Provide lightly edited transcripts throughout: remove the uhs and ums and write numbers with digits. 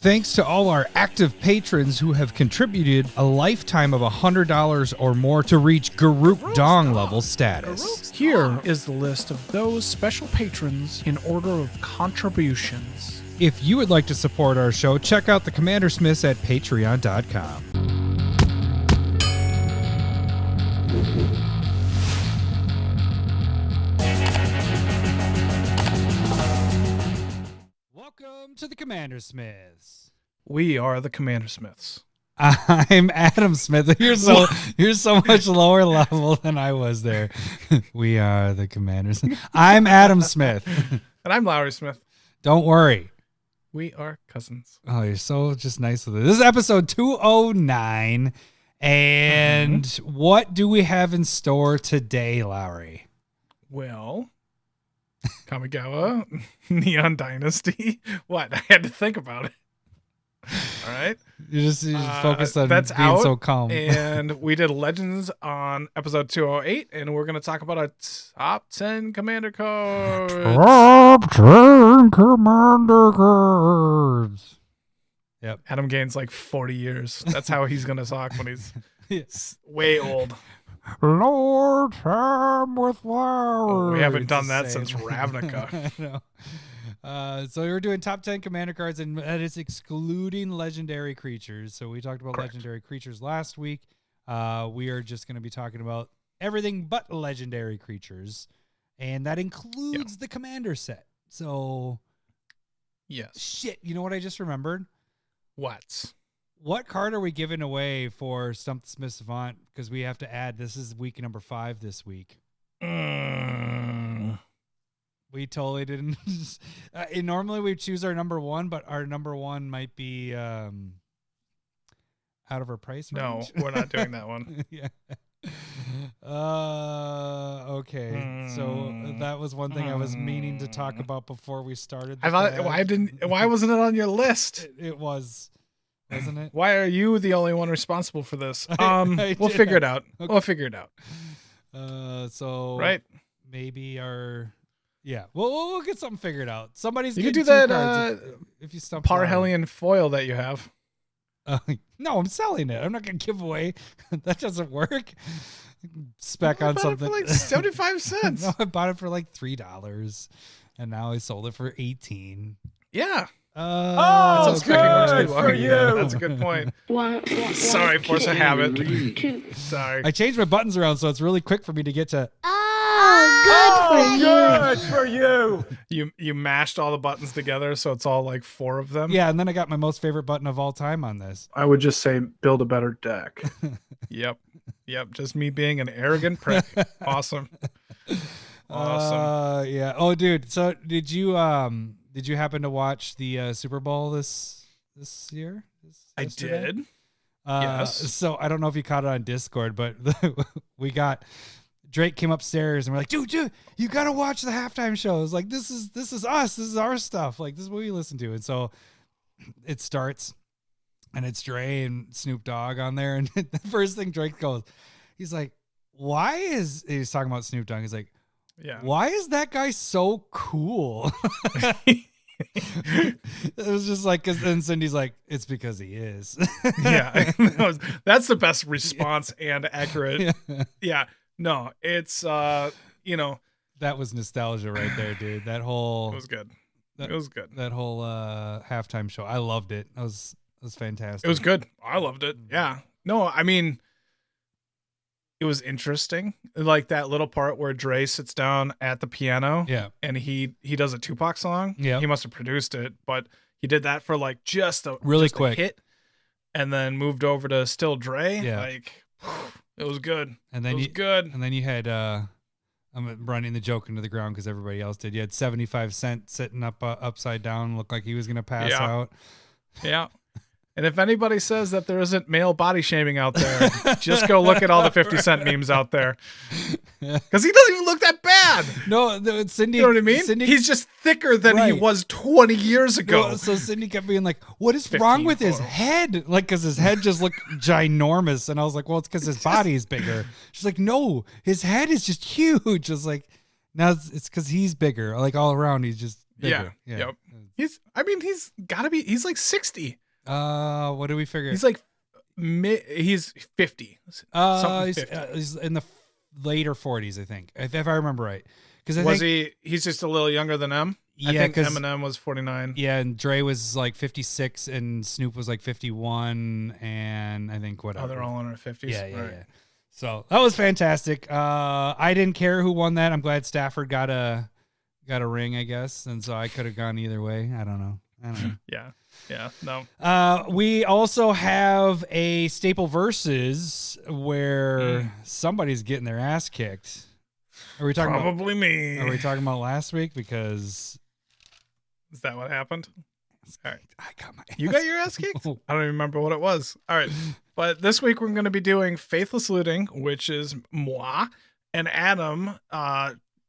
Thanks to all our active patrons who have contributed a lifetime of $100 or more to reach Garuk Dong level status. Here is the list of those special patrons in order of contributions. If you would like to support our show, check out the CommanderSmiths at patreon.com. Welcome to the CommanderSmiths. We are the CommanderSmiths. I'm Adam Smith. You're so much lower level than I was there. We are the Commanders. I'm Adam Smith. And I'm Lowery Smith. Don't worry. We are cousins. Oh, you're so just nice with it. This is episode 209. And what do we have in store today, Lowery? Well, Kamigawa Neon Dynasty. What? I had to think about it. All right. You just focused on that's being out, so calm. And we did Legends on episode 208, and we're going to talk about our top 10 commander cards. Top 10 commander cards. Yep. Adam gains like 40 years. That's how he's going to talk when he's way old. Lord time with Lowery. We haven't done that since Ravnica. I know. So we're doing top 10 commander cards, and that is excluding legendary creatures. So we talked about Correct. legendary creatures last week. We are just going to be talking about everything but legendary creatures, and that includes the commander set. So, Yes. shit, you know what I just remembered? What card are we giving away for Stump the Smith Savant? Because we have to add, this is week number 5 this week. We totally didn't. Normally we choose our number 1, but our number 1 might be out of our price range. No, we're not doing that one. Yeah. Okay. So that was one thing I was meaning to talk about before we started. I thought, why wasn't it on your list? It was, wasn't it? Why are you the only one responsible for this? We'll figure it out. Okay. We'll figure it out. So Right. maybe our. Yeah, we'll get something figured out. Somebody's You could getting do 2 that cards if you stump Lowery. Parhelion foil that you have. No, I'm selling it. I'm not gonna give away. That doesn't work. Spec on something. For like 75 cents. No, I bought it for like $3, and now I sold it for $18. Yeah. Oh, That's good for you. That's a good point. Sorry, force a habit. Sorry. I changed my buttons around, so it's really quick for me to get to. Good for you. You mashed all the buttons together, so it's all like 4 of them. Yeah, and then I got my most favorite button of all time on this. I would just say build a better deck. Yep. Just me being an arrogant prick. Awesome. Yeah. Oh, dude. So did you happen to watch the Super Bowl this year? Yesterday? I did. Yes. So I don't know if you caught it on Discord, but Drake came upstairs and we're like, dude, you got to watch the halftime show. It's like, this is us. This is our stuff. Like, this is what we listen to. And so it starts and it's Dre and Snoop Dogg on there. And the first thing Drake goes, he's like, he's talking about Snoop Dogg. He's like, Yeah. why is that guy so cool? It was just like, and Cindy's like, it's because he is. Yeah. That's the best response and accurate. Yeah. No, it's, that was nostalgia right there, dude. That whole, it was good. It was good. That whole halftime show. I loved it. It was fantastic. It was good. I loved it. Yeah. No, I mean, it was interesting. Like that little part where Dre sits down at the piano. Yeah. And he does a Tupac song. Yeah. He must have produced it, but he did that for like just a quick hit, and then moved over to Still Dre. Yeah. Like it was good. And then good. And then you had I'm running the joke into the ground because everybody else did. You had 75 Cent sitting up upside down, looked like he was gonna pass out. Yeah. And if anybody says that there isn't male body shaming out there, just go look at all the 50 Cent memes out there. Because he doesn't even look that bad. No, Cindy. You know what I mean? Cindy, he's just thicker than he was 20 years ago. Well, so Cindy kept being like, what is wrong with his head? Like, because his head just looked ginormous. And I was like, well, it's because his body is bigger. She's like, no, his head is just huge. I was like, no, it's because he's bigger. Like, all around, he's just bigger. Yeah. Yep. He's gotta be, he's like 60. What do we figure? He's like, he's 50. He's, 50. He's in the later 40s, I think, if I remember right. Because he's just a little younger than M? Yeah, I think Eminem was 49. Yeah, and Dre was like 56, and Snoop was like 51, and I think whatever. Oh, they're all in their 50s. Yeah. So that was fantastic. I didn't care who won that. I'm glad Stafford got a ring, I guess, and so I could have gone either way. I don't know. Yeah. No. We also have a staple versus where somebody's getting their ass kicked. Are we talking probably me? Are we talking about last week? Because is that what happened? All right, you got your ass kicked. I don't even remember what it was. All right, but this week we're going to be doing Faithless Looting, which is moi, and Adam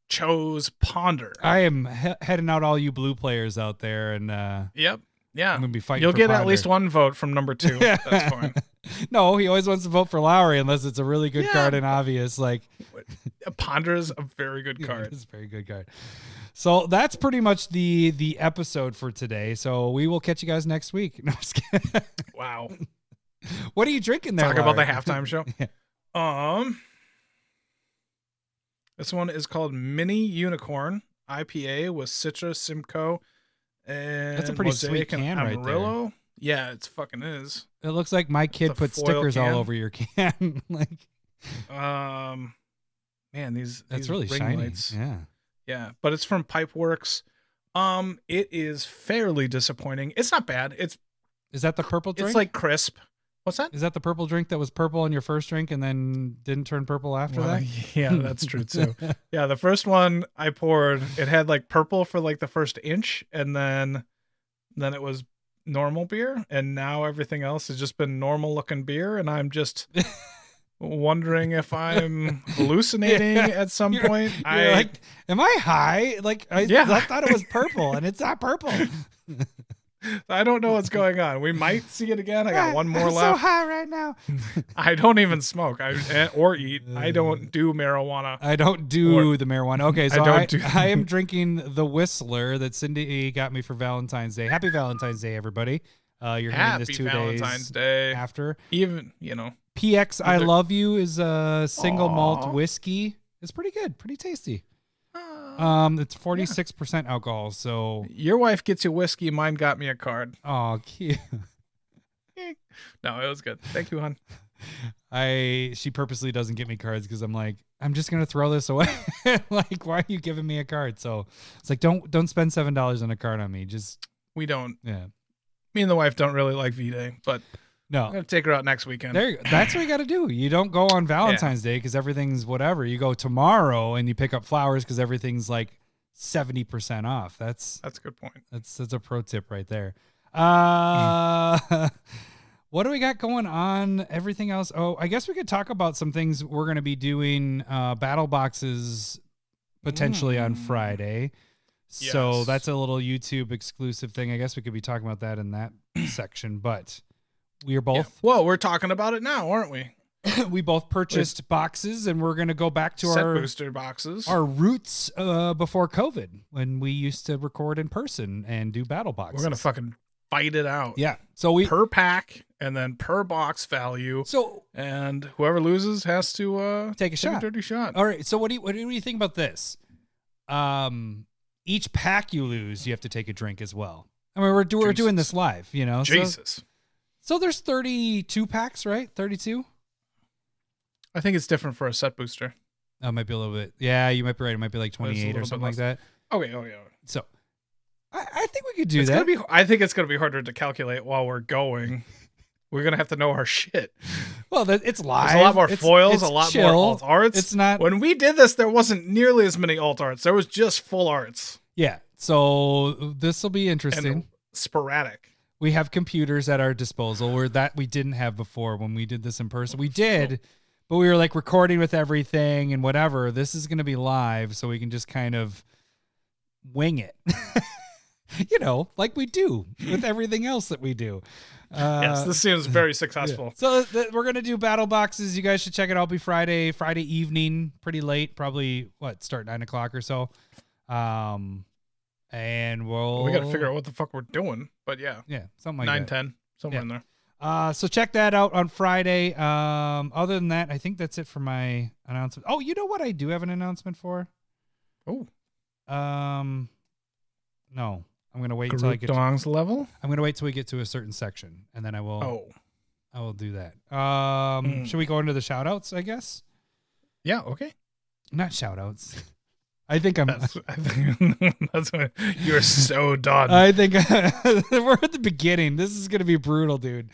chose Ponder. I am heading out all you blue players out there, and yep. Yeah, I'm gonna be fighting. You'll get Ponder. At least one vote from number 2. That's fine. No, he always wants to vote for Lowery unless it's a really good card and obvious. Like Ponder is a very good card. It's a very good card. So that's pretty much the episode for today. So we will catch you guys next week. No, just kidding. Wow. What are you drinking there? Talk Lowery? about the halftime show. This one is called Mini Unicorn IPA with Citra, Simcoe, and that's a pretty sweet can right there. Yeah, it's fucking is. It looks like my kid put stickers all over your can. Like, man, that's really shiny. Lights. Yeah, but it's from Pipeworks. It is fairly disappointing. It's not bad. Is that the purple drink? It's like crisp. What's that? Is that the purple drink that was purple in your first drink and then didn't turn purple after that? Yeah, that's true too. Yeah, the first one I poured, it had like purple for like the first inch, and then it was normal beer, and now everything else has just been normal looking beer, and I'm just wondering if I'm hallucinating at some point. You're like, am I high? Like, I thought it was purple, and it's not purple. I don't know what's going on. We might see it again. I got one more I'm left. so high right now. I don't even smoke or eat. I don't do marijuana. I don't do the marijuana. Okay, so I am drinking the Whistler that Cindy got me for Valentine's Day. Happy Valentine's Day, everybody. You're hearing this 2 Valentine's days Day after. Even, PX I Love You is a single malt whiskey. It's pretty good, pretty tasty. It's 46% alcohol, so your wife gets you whiskey, mine got me a card. Oh, cute. No, it was good. Thank you, hon. She purposely doesn't get me cards because I'm like, I'm just gonna throw this away. Like, why are you giving me a card? So it's like, don't spend $7 on a card on me. We don't. Yeah. Me and the wife don't really like V-Day, but no, I'm gonna take her out next weekend. There, that's what you got to do. You don't go on Valentine's Day because everything's whatever. You go tomorrow and you pick up flowers because everything's like 70% off. That's a good point. That's a pro tip right there. What do we got going on? Everything else? Oh, I guess we could talk about some things we're going to be doing. Battle boxes potentially on Friday. So Yes. that's a little YouTube exclusive thing. I guess we could be talking about that in that section, but we are both. Yeah. Well, we're talking about it now, aren't we? We both purchased boxes, and we're going to go back to Set booster boxes. Our roots before COVID, when we used to record in person and do battle boxes. We're going to fucking fight it out. Yeah. So we per pack and then per box value. So and whoever loses has to take a shot. A dirty shot. All right. So what do you think about this? Each pack you lose, you have to take a drink as well. I mean, we're doing this live, Jesus. So there's 32 packs, right? 32. I think it's different for a set booster. Oh, it might be a little bit. Yeah, you might be right. It might be like 28 or something like that. Okay. Oh yeah. So I think we could do that. I think it's gonna be harder to calculate while we're going. We're gonna have to know our shit. Well, it's live. There's a lot more foils, a lot chill. more alt arts. It's not. When we did this, there wasn't nearly as many alt arts. There was just full arts. Yeah. So this will be interesting. And sporadic. We have computers at our disposal where that we didn't have before when we did this in person. We did, but we were like recording with everything and whatever. This is going to be live, so we can just kind of wing it. Like we do with everything else that we do. Yes, this seems very successful. Yeah. So we're going to do battle boxes. You guys should check it out. It'll be Friday evening, pretty late, probably start 9:00 or so. and we got to figure out what the fuck we're doing. But yeah, something like 9, that. 10, somewhere in there. So check that out on Friday. Other than that, I think that's it for my announcement. Oh, you know what I do have an announcement for? Oh. No. I'm gonna wait till I get Dong's level. I'm gonna wait till we get to a certain section, and then I will. Oh. I will do that. Should we go into the shout outs, I guess? Yeah, okay. Not shout outs. I think that's what, you're so done. I think we're at the beginning. This is going to be brutal, dude.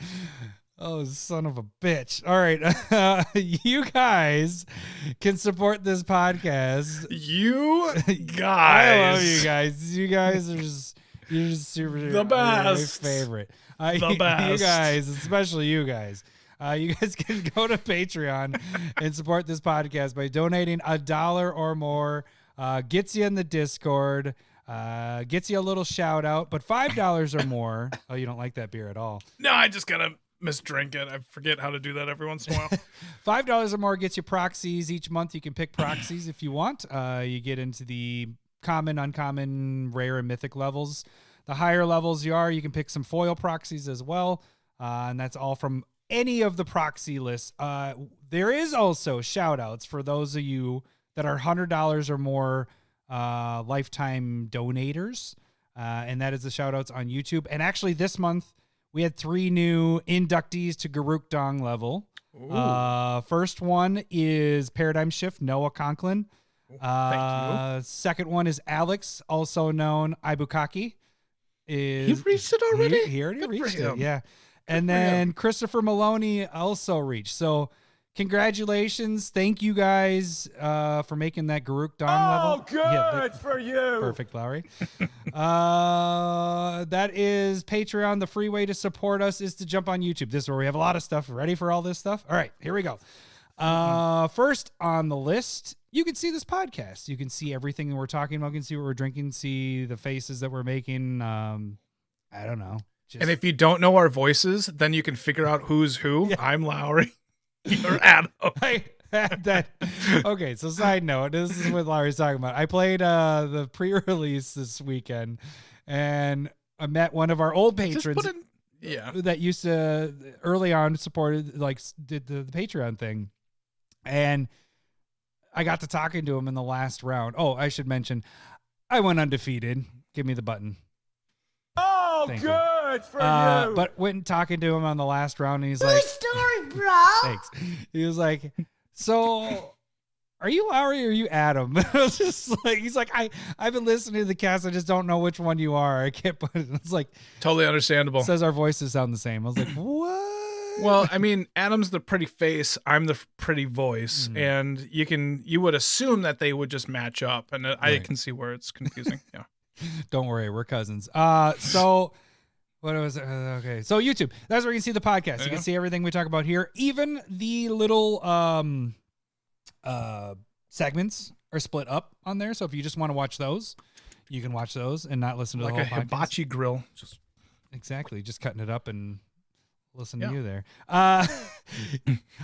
Oh, son of a bitch. All right. You guys can support this podcast. You guys. I love you guys. You guys are you're just super the best. My favorite. The best. You guys, especially you guys. You guys can go to Patreon and support this podcast by donating $1 or more. Gets you in the Discord, gets you a little shout out, but $5 or more. Oh, you don't like that beer at all. No, I just gotta misdrink it. I forget how to do that every once in a while. $5 or more gets you proxies. Each month you can pick proxies if you want. You get into the common, uncommon, rare, and mythic levels. The higher levels you can pick some foil proxies as well. And that's all from any of the proxy lists. There is also shout outs for those of you that are $100 or more lifetime donators. And that is the shout outs on YouTube. And actually this month we had 3 new inductees to Garuk Dong level. First one is Paradigm Shift, Noah Conklin. Thank you. Second one is Alex, also known Ibukaki. He reached it already? He already Good reached for it, him. yeah. And then Christopher Maloney also reached. So congratulations. Thank you guys for making that Garuk Dong level. Oh, good for you. Perfect, Lowery. That is Patreon. The free way to support us is to jump on YouTube. This is where we have a lot of stuff. Ready for all this stuff? All right, here we go. First on the list, you can see this podcast. You can see everything that we're talking about. You can see what we're drinking, see the faces that we're making. I don't know. And if you don't know our voices, then you can figure out who's who. Yeah. I'm Lowery. You're Adam. I had that. Okay, so side note, this is what Lowery's talking about. I played the pre-release this weekend, and I met one of our old patrons that used to early on supported, like, did the Patreon thing. And I got to talking to him in the last round. Oh, I should mention, I went undefeated. Give me the button. Oh, Thank good for you. But went talking to him on the last round, and he's like, story, bro. Thanks. He was like, so are you Lowery or are you Adam? I was just like, he's like, I've been listening to the cast. I just don't know which one you are. I can't put it. It's like, totally understandable. Says our voices sound the same. I was like, what? Well, I mean, Adam's the pretty face. I'm the pretty voice. And you would assume that they would just match up. And I can see where it's confusing. Yeah. Don't worry. We're cousins. So what was it? Okay. So YouTube, that's where you can see the podcast. You can see everything we talk about here. Even the little segments are split up on there. So if you just want to watch those, you can watch those and not listen to the whole podcast. Like a hibachi grill. Exactly. Just cutting it up and listen to you there.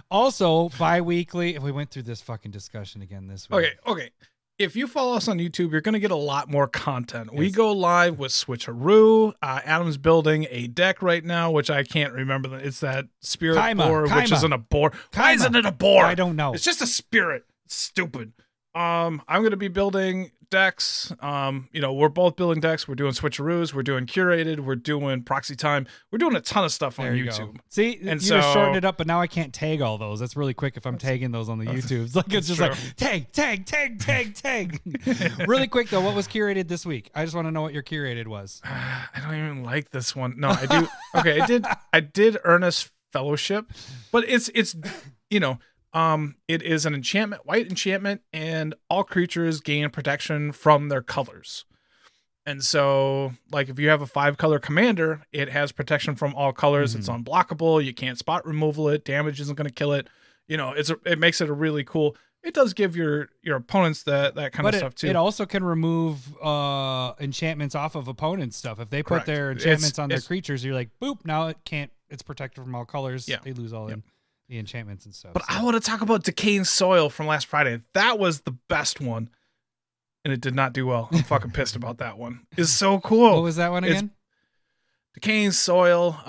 Also, bi-weekly. We went through this fucking discussion again this week. Okay. If you follow us on YouTube, you're going to get a lot more content. Yes. We go live with Switcheroo. Adam's building a deck right now, which I can't remember. It's that spirit boar, which isn't a boar. Why isn't it a boar? I don't know. It's just a spirit. It's stupid. I'm going to be building decks. We're both building decks. We're doing Switcheroos. We're doing Curated. We're doing Proxy Time. We're doing a ton of stuff on YouTube. Go. See, and you just shortened it up, but now I can't tag all those. That's really quick if I'm tagging those on the YouTubes. Like it's just true. Like tag. Really quick though, what was Curated this week? I just want to know what your Curated was. I don't even like this one. No, I do. Okay, I did Earnest Fellowship, but it's it is an enchantment, white enchantment, and all creatures gain protection from their colors. And so, like, if you have a 5-color commander, it has protection from all colors. It's unblockable. You can't spot removal it. Damage isn't going to kill it. It makes it a really cool. It does give your opponents that kind of stuff too. It also can remove enchantments off of opponents' stuff. If they put their enchantments on their creatures, you're like, boop, now it can't. It's protected from all colors. Yeah. They lose all in. The enchantments and stuff. But I want to talk about Decaying Soil from last Friday. That was the best one. and it did not do well. I'm fucking pissed about that one. It's so cool. What was that one again? Decaying Soil.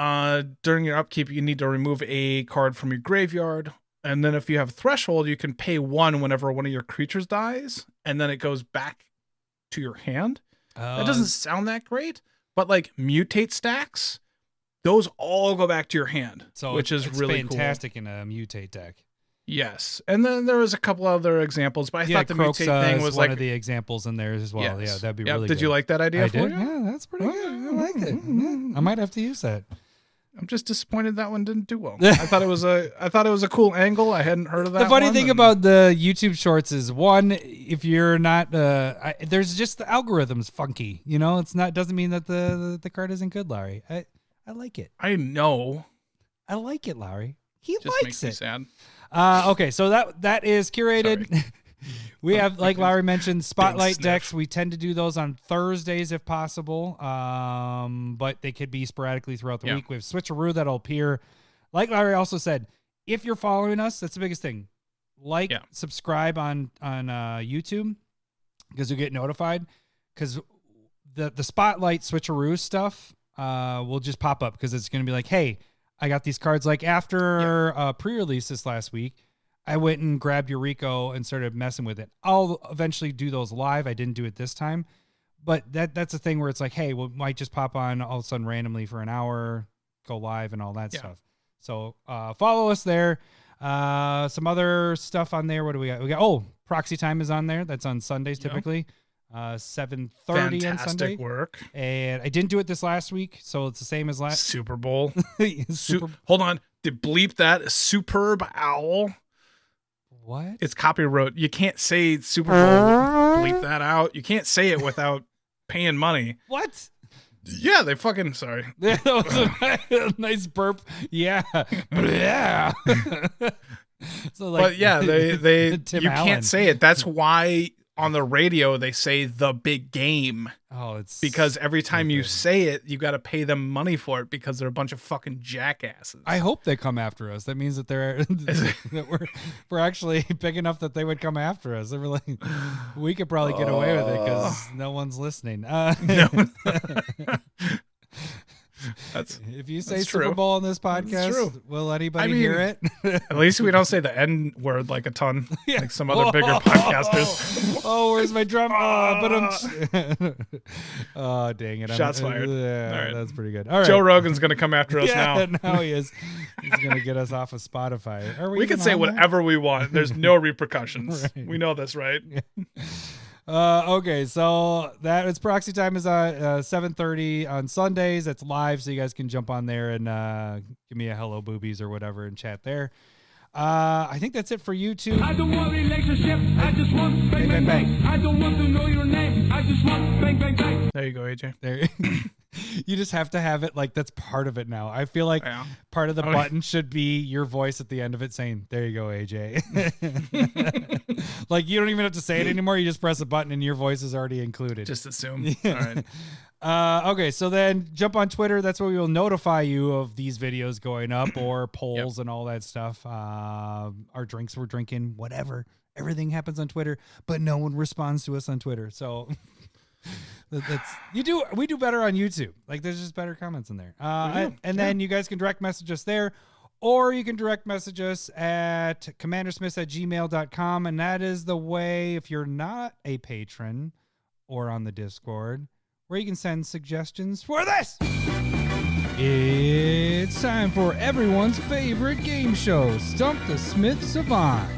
During your upkeep, you need to remove a card from your graveyard. And then if you have Threshold, you can pay 1 whenever one of your creatures dies. And then it goes back to your hand. That doesn't sound that great. But like Mutate stacks, those all go back to your hand. So which is really fantastic in a Mutate deck. Yes. And then there was a couple other examples. But I thought the Mutate thing was one like of the examples in there as well. Yes. Yeah, that'd be really good. Did you like that idea I for did? you? Yeah, that's pretty good. I liked it. Yeah, I might have to use that. I'm just disappointed that one didn't do well. I thought it was a cool angle. I hadn't heard of that. The funny thing about the YouTube Shorts is, one, if you're not, there's just the algorithm's funky. You know, doesn't mean that the card isn't good, Larry. I like it. I know. I like it, Larry. He Just likes makes me it. sad. Okay, so that is curated. We have, like Larry mentioned, spotlight decks. We tend to do those on Thursdays if possible, but they could be sporadically throughout the week. We have Switcheroo that'll appear. Like Larry also said, if you're following us, that's the biggest thing. Subscribe on YouTube, because you'll get notified. Because the spotlight Switcheroo stuff will just pop up, because it's going to be like, hey, I got these cards. Like after pre-release this last week, I went and grabbed Eureka and started messing with it. I'll eventually do those live. I didn't do it this time, but that's a thing where it's like, hey, we might just pop on all of a sudden randomly for an hour, go live and all that stuff. So follow us there. Some other stuff on there. What do we got? We got Proxy Time is on there. That's on Sundays typically. 7:30 on Sunday. Work. And I didn't do it this last week, so it's the same as last Super Bowl. Hold on. Did bleep that Superb Owl? What? It's copyright. You can't say Super Bowl. Bleep that out. You can't say it without paying money. What? Yeah, they fucking sorry. That was a nice burp. Yeah. Yeah. So like, but yeah, they Tim you Allen. can't say it. That's why on the radio they say the big game. Oh, it's because every time you say it, you got to pay them money for it, because they're a bunch of fucking jackasses. I hope they come after us. That means that that we're actually big enough that they would come after us. They were like, we could probably get away with it because no one's listening. If you say Super true. Bowl on this podcast, will anybody hear it? At least we don't say the N word like a ton, like some other bigger podcasters. Oh, where's my drum? Oh, dang it. Shots fired. Yeah, All right. That's pretty good. All right. Joe Rogan's going to come after us now. Now he is. He's going to get us off of Spotify. Are we can say whatever we want. There's no repercussions. Right. We know this, right? Okay, so that is Proxy Time is 7:30 on Sundays. It's live, so you guys can jump on there and give me a hello boobies or whatever and chat there. I think that's it for YouTube. I don't want a relationship. I just want bang, bang, bang. I don't want to know your name. I just want bang, bang, bang. There you go, AJ. There. You just have to have it like that's part of it now. I feel like part of the button should be your voice at the end of it saying, there you go, AJ. Like you don't even have to say it anymore. You just press a button and your voice is already included. Just assume. All right. Okay, so then jump on Twitter. That's where we will notify you of these videos going up or polls and all that stuff. Our drinks we're drinking, whatever. Everything happens on Twitter, but no one responds to us on Twitter. So we do better on YouTube. Like there's just better comments in there. And then you guys can direct message us there, or you can direct message us at CommanderSmiths@gmail.com. And that is the way, if you're not a patron or on the Discord, where you can send suggestions for this. It's time for everyone's favorite game show, Stump the Smith Savant.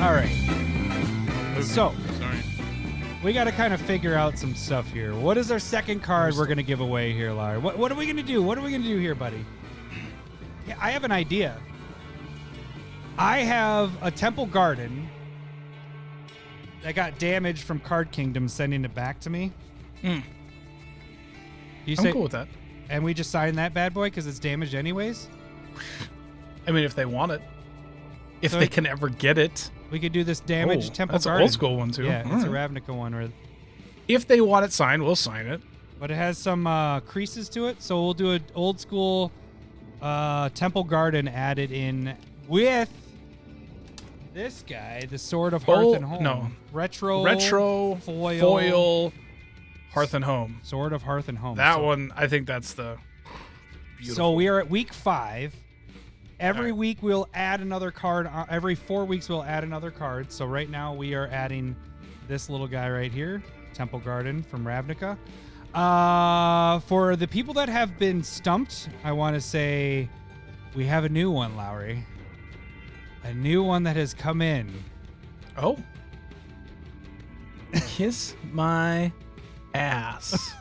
All right. So, we got to kind of figure out some stuff here. What is our second card we're going to give away here, Larry? What are we going to do? What are we going to do here, buddy? Yeah, I have an idea. I have a Temple Garden that got damaged from Card Kingdom sending it back to me. I'm cool with that. And we just sign that bad boy because it's damaged anyways? I mean, if they want it. If they can ever get it. We could do this damaged Temple Garden. That's an old school one, too. Yeah, it's a Ravnica one. If they want it signed, we'll sign it. But it has some creases to it, so we'll do an old school Temple Garden added in with This guy, the Sword of Hearth and Home. No. Retro foil Hearth and Home. Sword of Hearth and Home. That one, I think that's the beautiful. So we are at week 5. Every Alright. week we'll add another card. Every 4 weeks we'll add another card. So right now we are adding this little guy right here, Temple Garden from Ravnica. For the people that have been stumped, I want to say we have a new one, Lowery. A new one that has come in. Oh. Kiss my ass.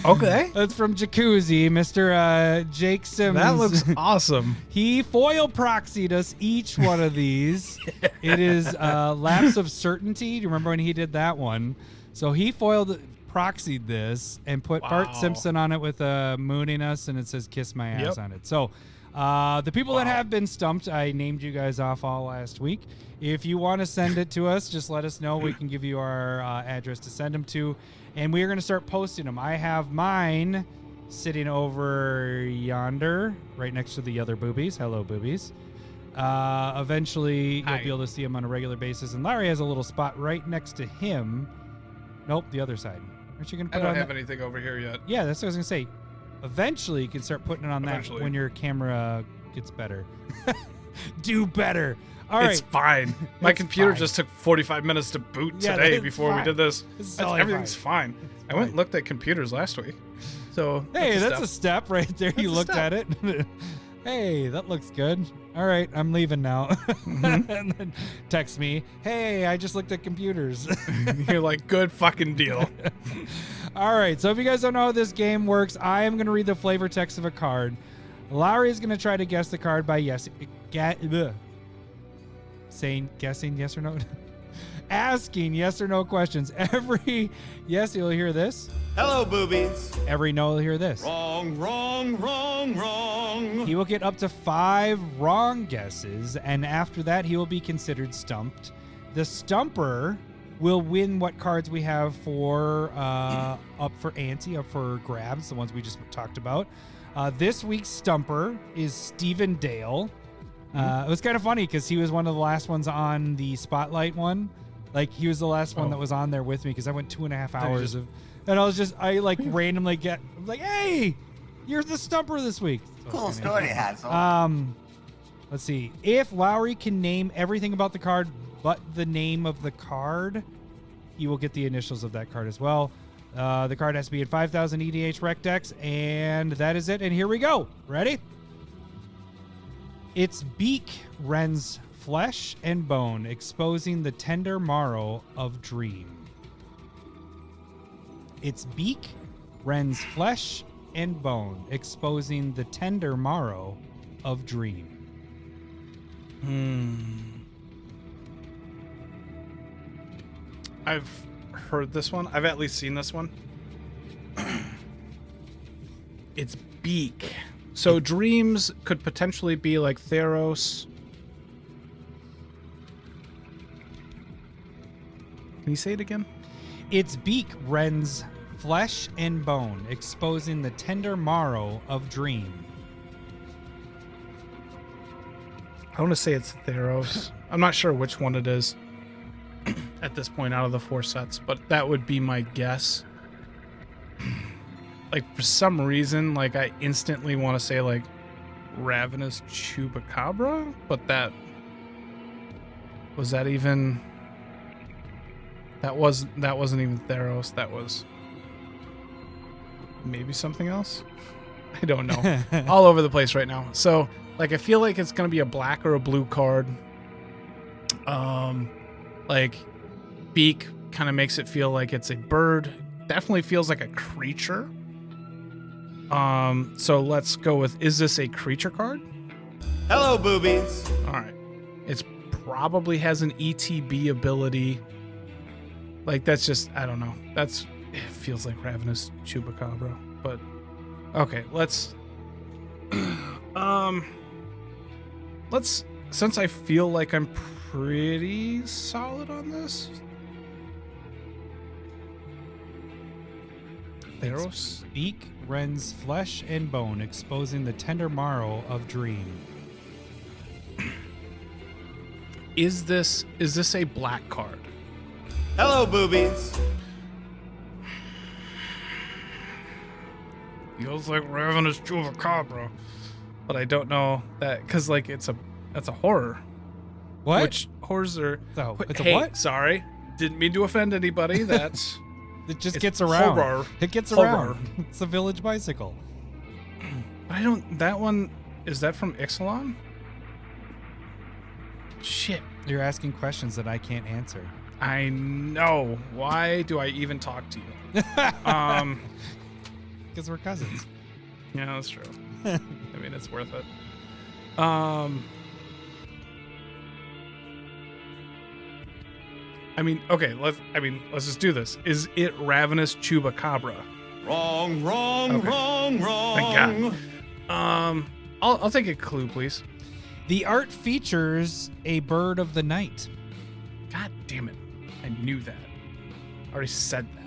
Okay. That's from Jacuzzi, Mr. Jake Simmons. That looks awesome. He foil proxied us each one of these. It is Lapse of Certainty. Do you remember when he did that one? So he proxied this and put Bart Simpson on it with mooning us, and it says "Kiss my ass" on it. So the people that have been stumped, I named you guys off all last week. If you want to send it to us, just let us know. We can give you our address to send them to, and we are going to start posting them. I have mine sitting over yonder, right next to the other boobies. Hello, boobies. Eventually, you'll be able to see them on a regular basis. And Larry has a little spot right next to him. Nope, the other side. Aren't you going to put I it on don't have anything over here yet. Yeah, that's what I was going to say. Eventually, you can start putting it on that Eventually. when your camera gets better. Do better. All right. It's fine. My It's computer fine. just took 45 minutes to boot Yeah, today that's before fine. we did this. This is That's- totally everything's fine. I went and looked at computers last week. So Hey, that's step. a step right there. You a looked step. at it. Hey, that looks good. All right, I'm leaving now. Mm-hmm. And then text me, hey, I just looked at computers. You're like, good fucking deal. All right, so if you guys don't know how this game works, I am going to read the flavor text of a card. Lowry is going to try to guess the card by guessing yes or no. Asking yes or no questions. Every yes, you'll hear this. Hello, boobies. Every no, you'll hear this. Wrong, wrong, wrong, wrong. He will get up to 5 wrong guesses, and after that, he will be considered stumped. The stumper will win what cards we have for up for ante, up for grabs, the ones we just talked about. This week's stumper is Stephen Dale. It was kind of funny because he was one of the last ones on the Spotlight one. Like, he was the last one that was on there with me because I went 2.5 hours and I like randomly I'm like, hey, you're the stumper this week. So Cool it's kinda story, Hansel. Let's see. If Lowry can name everything about the card but the name of the card, he will get the initials of that card as well. The card has to be in 5,000 EDH Rec decks, and that is it. And here we go. Ready? Its beak rends flesh and bone, exposing the tender marrow of dream. Its beak rends flesh and bone, exposing the tender marrow of dream. I've heard this one. I've at least seen this one. It's beak. So dreams could potentially be like Theros. Can you say it again? Its beak rends flesh and bone, exposing the tender marrow of dream. I want to say it's Theros. I'm not sure which one it is at this point out of the 4 sets, but that would be my guess. Like, for some reason, like, I instantly want to say, like, Ravenous Chupacabra, but that... Was that even... That wasn't even Theros. That was... Maybe something else? I don't know. All over the place right now. So, like, I feel like it's going to be a black or a blue card. Like, beak kind of makes it feel like it's a bird. Definitely feels like a creature. So let's go with, is this a creature card? Hello, boobies. All right. It's probably has an ETB ability. Like, that's just, I don't know. It feels like Ravenous Chupacabra, but okay, let's since I feel like I'm pretty solid on this. Theros? Beak rends flesh and bone, exposing the tender marrow of dream. Is this a black card? Hello, boobies. Feels like Ravenous Chupacabra, but I don't know that because like that's a horror. What? Which horrors are? So, it's hey, a what? Sorry, didn't mean to offend anybody. That's It just it's gets around. horror. It gets Horror. around. It's a village bicycle. I don't. That one is that from Ixalan? Shit. You're asking questions that I can't answer. I know. Why do I even talk to you? Because we're cousins. Yeah, that's true. I mean, it's worth it. I mean, okay. Let's just do this. Is it Ravenous Chupacabra? Wrong, wrong, Okay. wrong, wrong. Thank God. I'll take a clue, please. The art features a bird of the night. God damn it! I knew that. I already said that.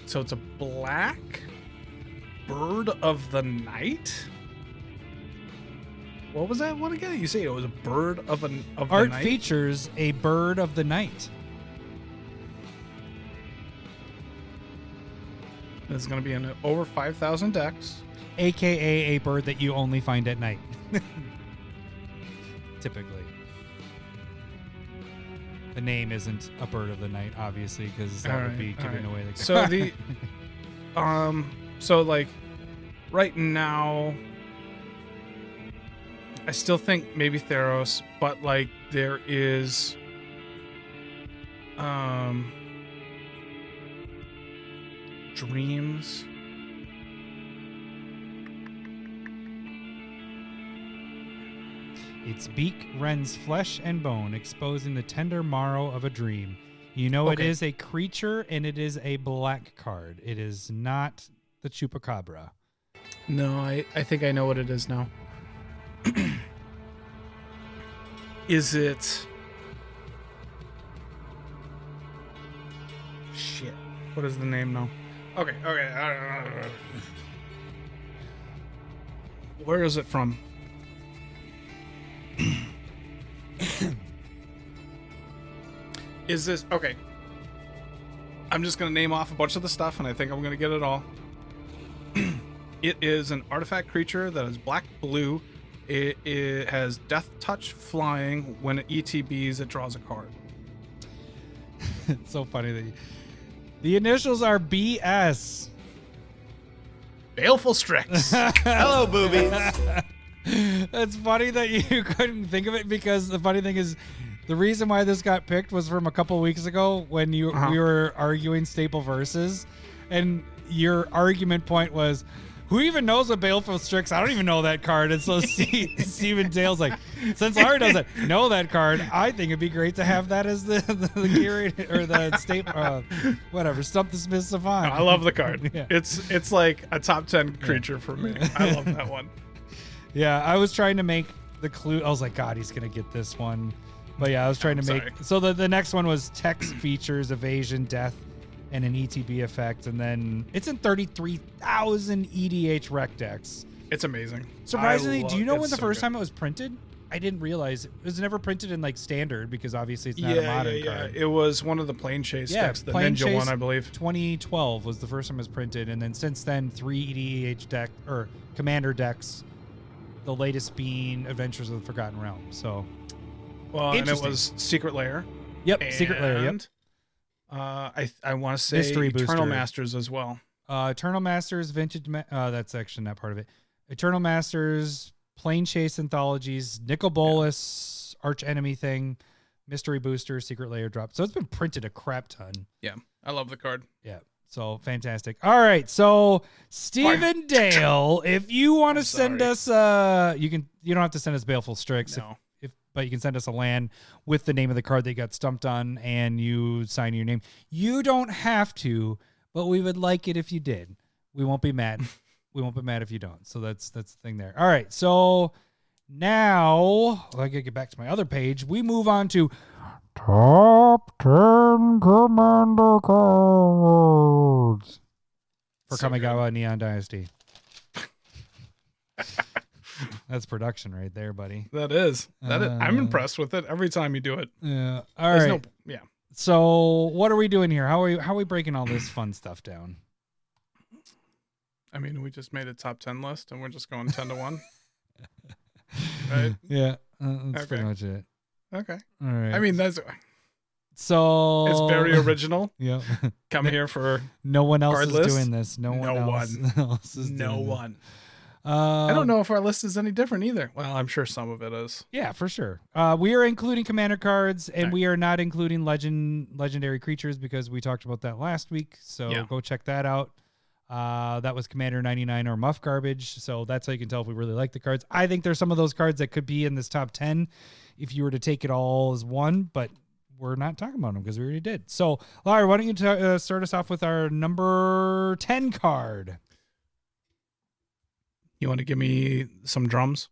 So it's a black bird of the night. What was that one again? You say it was a bird of the Art night. features a bird of the night. It's going to be in over 5,000 decks. AKA a bird that you only find at night. Typically. The name isn't a bird of the night, obviously, because that would be giving away the So the so like right now I still think maybe Theros, but like there is Dreams. Its beak rends flesh and bone, exposing the tender marrow of a dream. You know it Okay. is a creature, and it is a black card. It is not the Chupacabra. No, I think I know what it is now. Is it shit? What is the name now? Okay. Where is it from? Is this okay? I'm just gonna name off a bunch of the stuff, and I think I'm gonna get it all. It is an artifact creature that is black blue. It has Death Touch flying. When it ETBs, it draws a card. It's so funny that the initials are BS. Baleful Strix. Hello, boobies. It's funny that you couldn't think of it, because the funny thing is the reason why this got picked was from a couple weeks ago when we were arguing staple verses, and your argument point was, who even knows what Baleful Strix? I don't even know that card. And so Steven Dale's like, since Larry doesn't know that card, I think it'd be great to have that as the curated or the staple, whatever, Stump the Smith Savant. I love the card. Yeah. It's like a top 10 creature for me. I love that one. Yeah, I was trying to make the clue. I was like, God, he's gonna get this one. But yeah, I was trying to make. Sorry. So the next one was text features, evasion, death, and an ETB effect, and then it's in 33,000 EDH rec decks. It's amazing. Surprisingly, do you know it's when the so first good. time it was printed? I didn't realize it was never printed in like standard, because obviously it's not a modern card. It was one of the Plane Chase decks, the Plane Ninja Chase one, I believe. 2012 was the first time it was printed, and then since then 3 EDH deck or Commander decks. The latest being Adventures of the Forgotten Realm. So, Well, and it Interesting. was Secret Lair. yep, Secret Lair. Yep. And, I want to say Mystery Eternal Booster. Masters as well. Eternal Masters, that's actually not part of it. Eternal Masters, Plane Chase Anthologies, Nicol Bolas, Arch Enemy Thing, Mystery Booster, Secret Lair drop. So it's been printed a crap ton. Yeah, I love the card. Yeah. So fantastic. All right. So Stephen Dale, if you want to send us you don't have to send us Baleful Strix. No. But you can send us a land with the name of the card that you got stumped on, and you sign your name. You don't have to, but we would like it if you did. We won't be mad. We won't be mad if you don't. So that's the thing there. All right. So now I gotta get back to my other page. We move on to Top 10 Commander cards for So Kamigawa Neon Dynasty. That's production right there, buddy. That is. I'm impressed with it every time you do it. Yeah. All right. Yeah. So what are we doing here? How are we breaking all this fun stuff down? I mean, we just made a top 10 list and we're just going 10 to 1. Right? Yeah. That's pretty much it. Okay. All right. I mean, it's so very original. Yeah. Come here for no one else card is list? doing this. No one else is no doing one. this. I don't know if our list is any different either. Well, I'm sure some of it is. Yeah, for sure. We are including commander cards, and we are not including legendary creatures because we talked about that last week. So go check that out. That was Commander 99 or Muff Garbage. So that's how you can tell if we really like the cards. I think there's some of those cards that could be in this top 10 if you were to take it all as one, but we're not talking about them because we already did. So, Lair, why don't you start us off with our number 10 card? You want to give me some drums?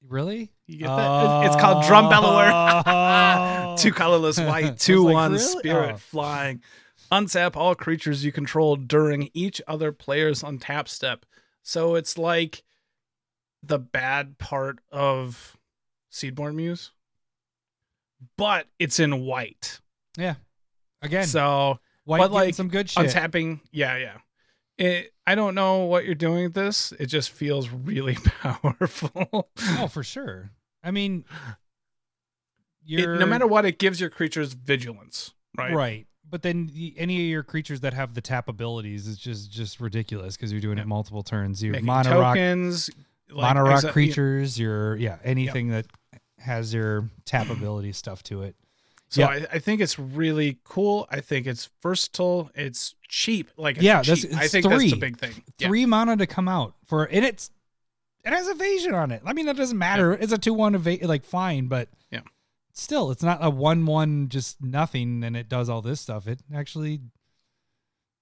Really? You get that? It's called Drum Bellower. 2 colorless white, 2/1 really? spirit flying. Untap all creatures you control during each other player's untap step. So it's like the bad part of Seedborn Muse, but it's in white. Yeah. Again, So white but getting like some good shit. untapping. Yeah. I don't know what you're doing with this. It just feels really powerful. Oh, for sure. I mean, No matter what, it gives your creatures vigilance, right? Right. But then any of your creatures that have the tap abilities is just ridiculous because you're doing it multiple turns. Your Making mono rock, tokens, mono rock creatures, anything that has your tap ability stuff to it. So I think it's really cool. I think it's versatile. It's cheap. Like it's cheap. I think that's the big thing. 3 mana to come out for, and it has evasion on it. I mean, that doesn't matter. It's a 2/1 like fine, but still, it's not a 1/1 just nothing, and it does all this stuff. It actually,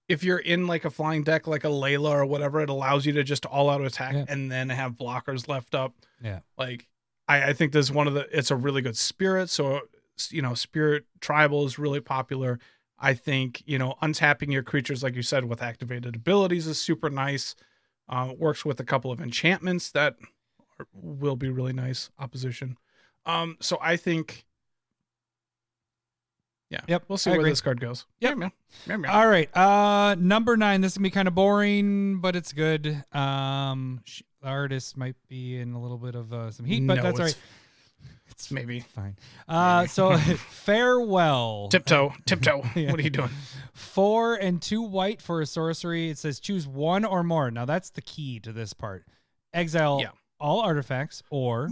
if you're in like a flying deck, like a Layla or whatever, it allows you to just all out attack and then have blockers left up. Yeah. Like I think there's it's a really good spirit. So, spirit tribal is really popular. I think, untapping your creatures, like you said, with activated abilities is super nice. Works with a couple of enchantments that will be really nice opposition. So I think, we'll see where this card goes. Yep. Yeah. All right. Number 9. This is gonna be kind of boring, but it's good. The artist might be in a little bit of some heat, but that's all right. It's maybe fine. So farewell. Tiptoe. Yeah. What are you doing? 4 and 2 white for a sorcery. It says choose one or more. Now that's the key to this part. Exile all artifacts or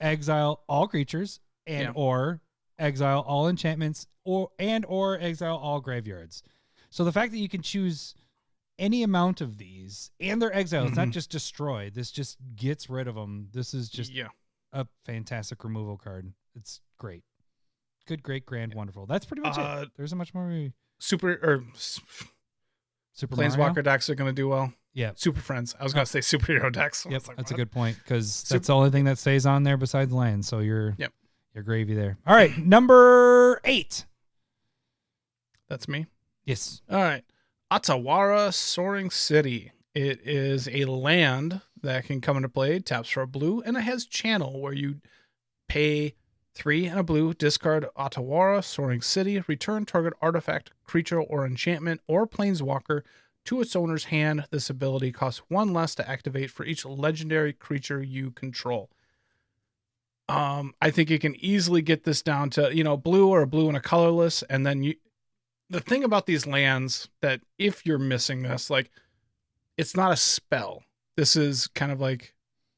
exile all creatures and or exile all enchantments or exile all graveyards. So the fact that you can choose any amount of these and they're exiled, it's not just destroyed. This just gets rid of them. This is just a fantastic removal card. It's great. Good, great, grand, wonderful. That's pretty much it. There's not much more. Super Planeswalker Mario? decks are going to do well. Yeah. Super Friends. I was going to say superhero decks. Yep, that's a good point because that's the only thing that stays on there besides land. So you're gravy there. All right, number 8. That's me. Yes. All right. Atawara Soaring City. It is a land that can come into play, taps for a blue, and it has channel where you pay 3 and a blue, discard Atawara Soaring City, return target artifact, creature, or enchantment, or planeswalker to its owner's hand. This ability costs 1 less to activate for each legendary creature you control. I think you can easily get this down to, blue or a blue and a colorless, and then the thing about these lands that if you're missing this, like, it's not a spell. This is kind of like,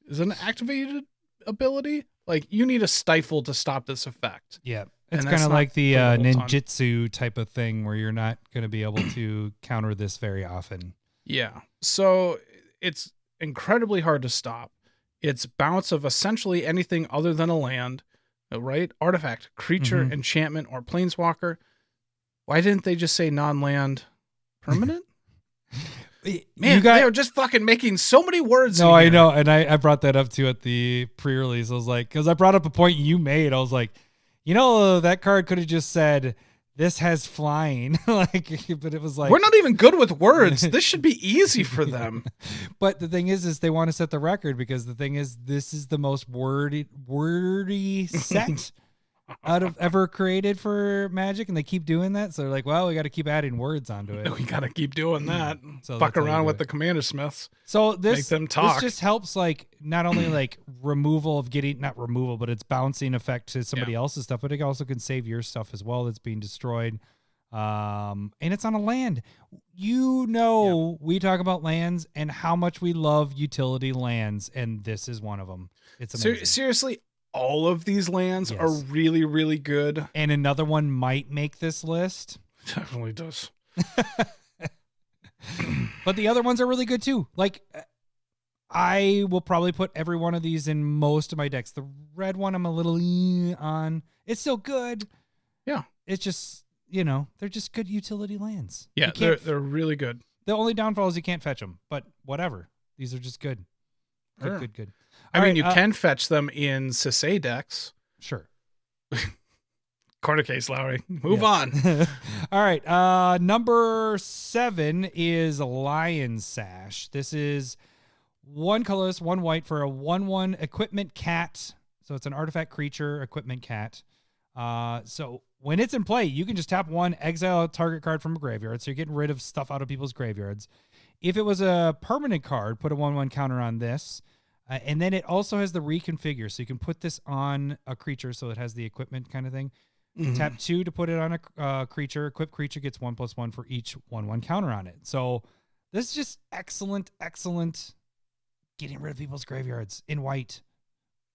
is it an activated ability? Like, you need a stifle to stop this effect. Yeah. It's kind of like the ninjutsu type of thing where you're not going to be able to counter this very often. Yeah. So it's incredibly hard to stop. It's bounce of essentially anything other than a land, right? Artifact, creature, enchantment, or planeswalker. Why didn't they just say non-land permanent? Man, they are just fucking making so many words. No, I know. And I brought that up too at the pre-release. I was like, because I brought up a point you made. I was like, that card could have just said This has flying, like, but it was like We're not even good with words. This should be easy for them. But the thing is they want to set the record because the thing is, this is the most wordy set out of ever created for Magic, and they keep doing that. So they're like, well, we got to keep adding words onto it. We got to keep doing that. So Fuck that's how you around do with it. the CommanderSmiths. So this, Make them talk. this just helps, like, not only like removal of getting, not removal, but it's bouncing effect to somebody else's stuff, but it also can save your stuff as well that's being destroyed. And it's on a land. We talk about lands and how much we love utility lands, and this is one of them. It's amazing. Seriously, all of these lands are really, really good. And another one might make this list. Definitely does. But the other ones are really good too. Like, I will probably put every one of these in most of my decks. The red one I'm a little on. It's still good. Yeah. It's just, they're just good utility lands. Yeah, they're really good. The only downfall is you can't fetch them, but whatever. These are just good. Good. I mean, you can fetch them in Sisay decks. Sure. Corner case, Lowery. Move on. All right. Number 7 is Lion Sash. This is 1 colorless, 1 white for a 1/1 equipment cat. So it's an artifact creature, equipment cat. So when it's in play, you can just tap 1, exile a target card from a graveyard. So you're getting rid of stuff out of people's graveyards. If it was a permanent card, put a 1/1 counter on this. And then it also has the reconfigure. So you can put this on a creature so it has the equipment kind of thing. Mm-hmm. Tap 2 to put it on a creature. Equipped creature gets 1/1 for each 1/1 counter on it. So this is just excellent getting rid of people's graveyards in white.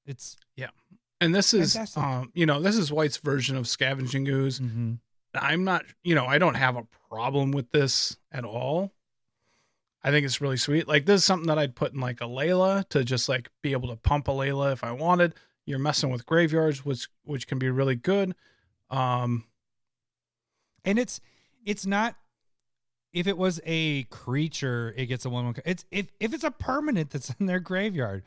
It's And this is, fantastic. this is White's version of Scavenging Ooze. Mm-hmm. I'm not, I don't have a problem with this at all. I think it's really sweet. Like, this is something that I'd put in like a Layla to just like be able to pump a Layla if I wanted. You're messing with graveyards, which can be really good. And it's not, if it was a creature, it gets a 1/1. It's if it's a permanent that's in their graveyard,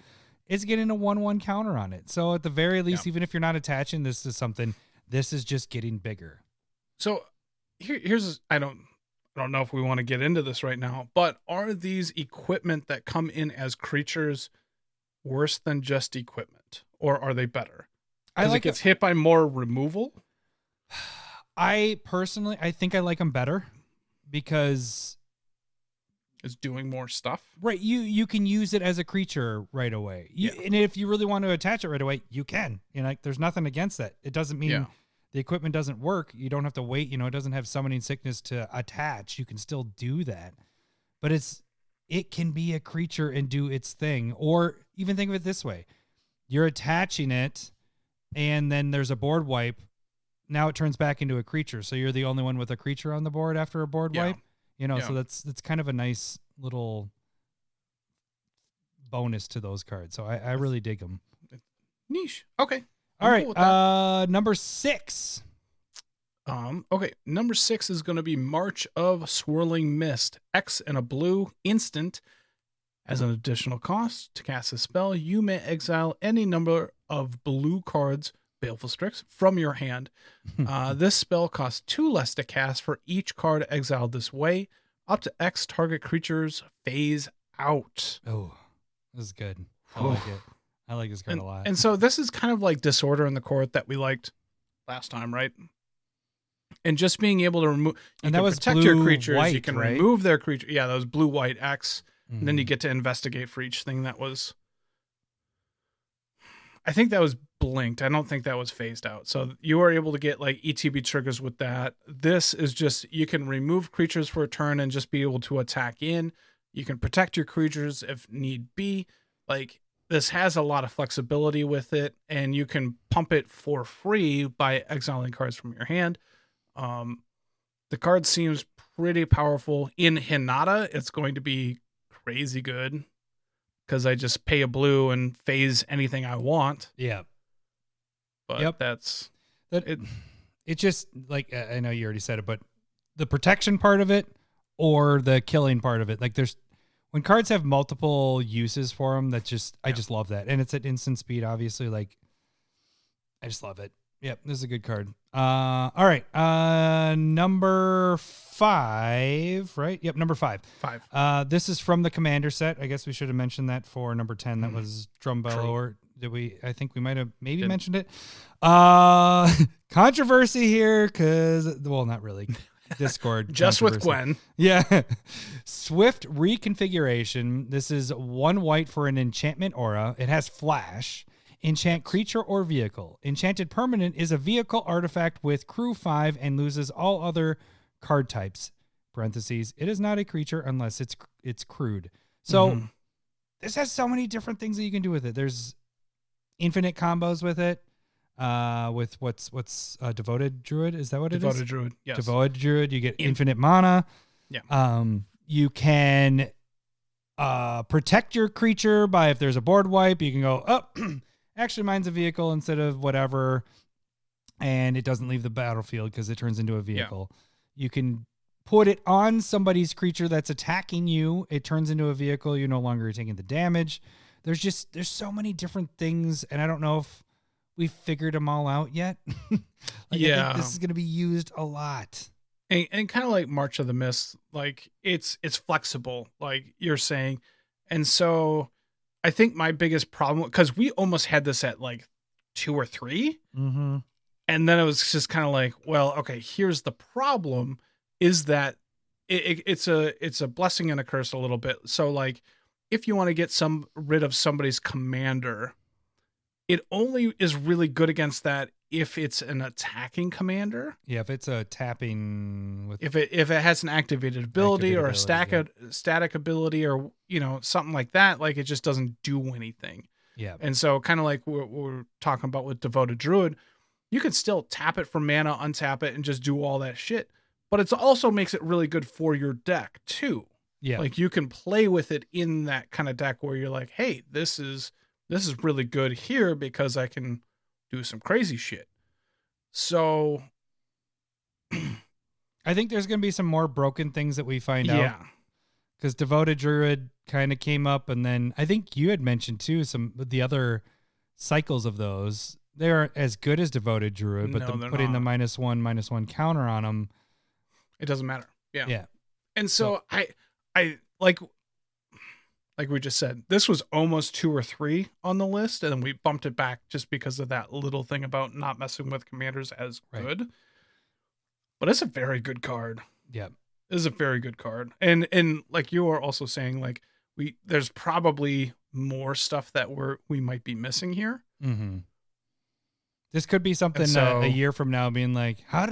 it's getting a 1/1 counter on it. So at the very least, even if you're not attaching this to something, this is just getting bigger. So here's, I don't know if we want to get into this right now, but are these equipment that come in as creatures worse than just equipment, or are they better? Because it gets hit by more removal. I think I like them better because It's doing more stuff. right, you can use it as a creature right away. And if you really want to attach it right away, you can. Like, there's nothing against that. It doesn't mean the equipment doesn't work. You don't have to wait. It doesn't have summoning sickness to attach. You can still do that. But it can be a creature and do its thing. Or even think of it this way. You're attaching it, and then there's a board wipe. Now it turns back into a creature. So you're the only one with a creature on the board after a board wipe. So that's kind of a nice little bonus to those cards. So I really dig them. Niche. Okay. All right. Number 6. Okay. Number 6 is going to be March of Swirling Mist. X and a blue instant. As an additional cost to cast a spell, you may exile any number of blue cards, Baleful Strix, from your hand. This spell costs 2 less to cast for each card exiled this way. Up to X target creatures phase out. Oh, this is good. I like it. I like this card a lot. And so this is kind of like Disorder in the Court that we liked last time, right? And just being able to remove, and that was protect your blue, creatures. white, You can right? remove their creature. Yeah, that was blue, white, X. And then you get to investigate for each thing that was. I think that was blinked. I don't think that was phased out. So you are able to get like ETB triggers with that. This is just, you can remove creatures for a turn and just be able to attack in. You can protect your creatures if need be. Like, this has a lot of flexibility with it, and you can pump it for free by exiling cards from your hand. The card seems pretty powerful. In Hinata, it's going to be crazy good because I just pay a blue and phase anything I want. Yeah. But that's it. It just, like, I know you already said it, but the protection part of it or the killing part of it, like, there's, when cards have multiple uses for them, that just, I just love that. And it's at instant speed, obviously. Like, I just love it. Yep, this is a good card. All right. Number 5, right? Yep, number 5. 5. This is from the Commander set. I guess we should have mentioned that for number 10. That was Drumbello, or did we? I think we might have mentioned it. Controversy here, because, well, not really. Discord. Just with Gwen. Yeah. Swift reconfiguration. This is 1 white for an enchantment aura. It has flash. Enchant creature or vehicle. Enchanted permanent is a vehicle artifact with crew 5 and loses all other card types. Parentheses. It is not a creature unless it's crewed. So this has so many different things that you can do with it. There's infinite combos with it. With what's Devoted Druid? Is that what it is? Devoted Druid. Yes. Devoted Druid. You get infinite mana. Yeah. You can protect your creature by, if there's a board wipe, you can go up. Actually, mine's a vehicle instead of whatever, and it doesn't leave the battlefield because it turns into a vehicle. Yeah. You can put it on somebody's creature that's attacking you. It turns into a vehicle. You're no longer taking the damage. There's so many different things, and I don't know if we've figured them all out yet. I think this is going to be used a lot. And kind of like March of the Mist, like it's flexible, like you're saying. And so I think my biggest problem, because we almost had this at like 2 or 3. Mm-hmm. And then it was just kind of like, well, okay, here's the problem, is that it's a blessing and a curse a little bit. So like, if you want to get rid of somebody's commander, it only is really good against that if it's an attacking commander. Yeah, if it's a tapping with, if it has an activated ability or a static ability, or something like that, like it just doesn't do anything. Yeah. And so kind of like we're talking about with Devoted Druid, you can still tap it for mana, untap it, and just do all that shit. But it also makes it really good for your deck too. Yeah. Like you can play with it in that kind of deck where you're like, hey, this is really good here because I can do some crazy shit. So I think there's going to be some more broken things that we find out. Yeah. Because Devoted Druid kind of came up, and then I think you had mentioned too some of the other cycles of those. They aren't as good as Devoted Druid, but putting the -1/-1 counter on them, it doesn't matter. Yeah. Yeah. And so I like we just said, this was almost 2 or 3 on the list, and then we bumped it back just because of that little thing about not messing with commanders as good. But it's a very good card. Yeah. It is a very good card. And like you are also saying, like there's probably more stuff that we might be missing here. Mm-hmm. This could be something a year from now being like, why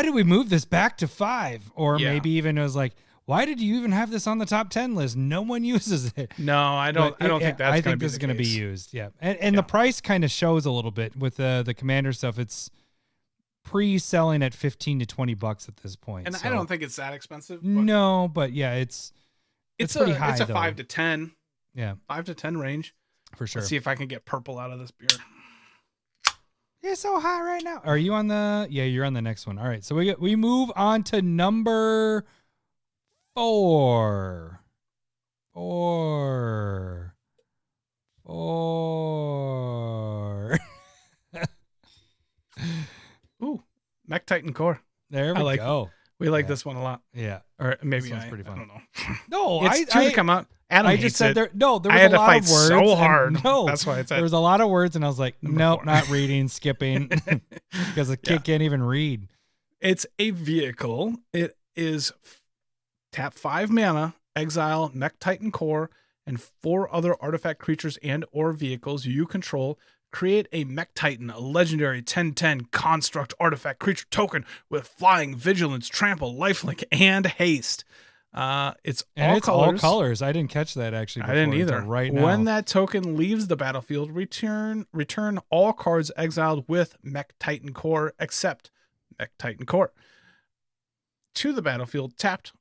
did we move this back to 5? Or maybe even it was like, why did you even have this on the top 10 list? No one uses it. No, I don't think that's I think this is going to be used. Yeah. And the price kind of shows a little bit with the Commander stuff. It's pre-selling at $15 to $20 at this point. And so. I don't think it's that expensive. No, but yeah, it's pretty high. It's a though. 5 to 10. Yeah. 5 to 10 range. For sure. Let's see if I can get purple out of this beer. You're so high right now. Are you on the? Yeah, you're on the next one. All right, so we move on to number 4. Ooh, Mech Titan Core. There we go. We like this one a lot. Yeah, or maybe this one's pretty fun. I don't know. No, it's two to come out. Adam I hates just said it. there. No, there I was had a to lot fight of words. so hard. No, that's why it's. There was a lot of words, and I was like, nope, 4. not reading, skipping, because the kid can't even read. It's a vehicle. It is tap 5 mana, exile Mech Titan Core, and 4 other artifact creatures and or vehicles you control. Create a Mech Titan, a legendary 10/10 construct artifact creature token with flying, vigilance, trample, lifelink, and haste. It's all colors. I didn't catch that actually. I didn't either. Right now, when that token leaves the battlefield, return all cards exiled with Mech Titan Core except Mech Titan Core to the battlefield tapped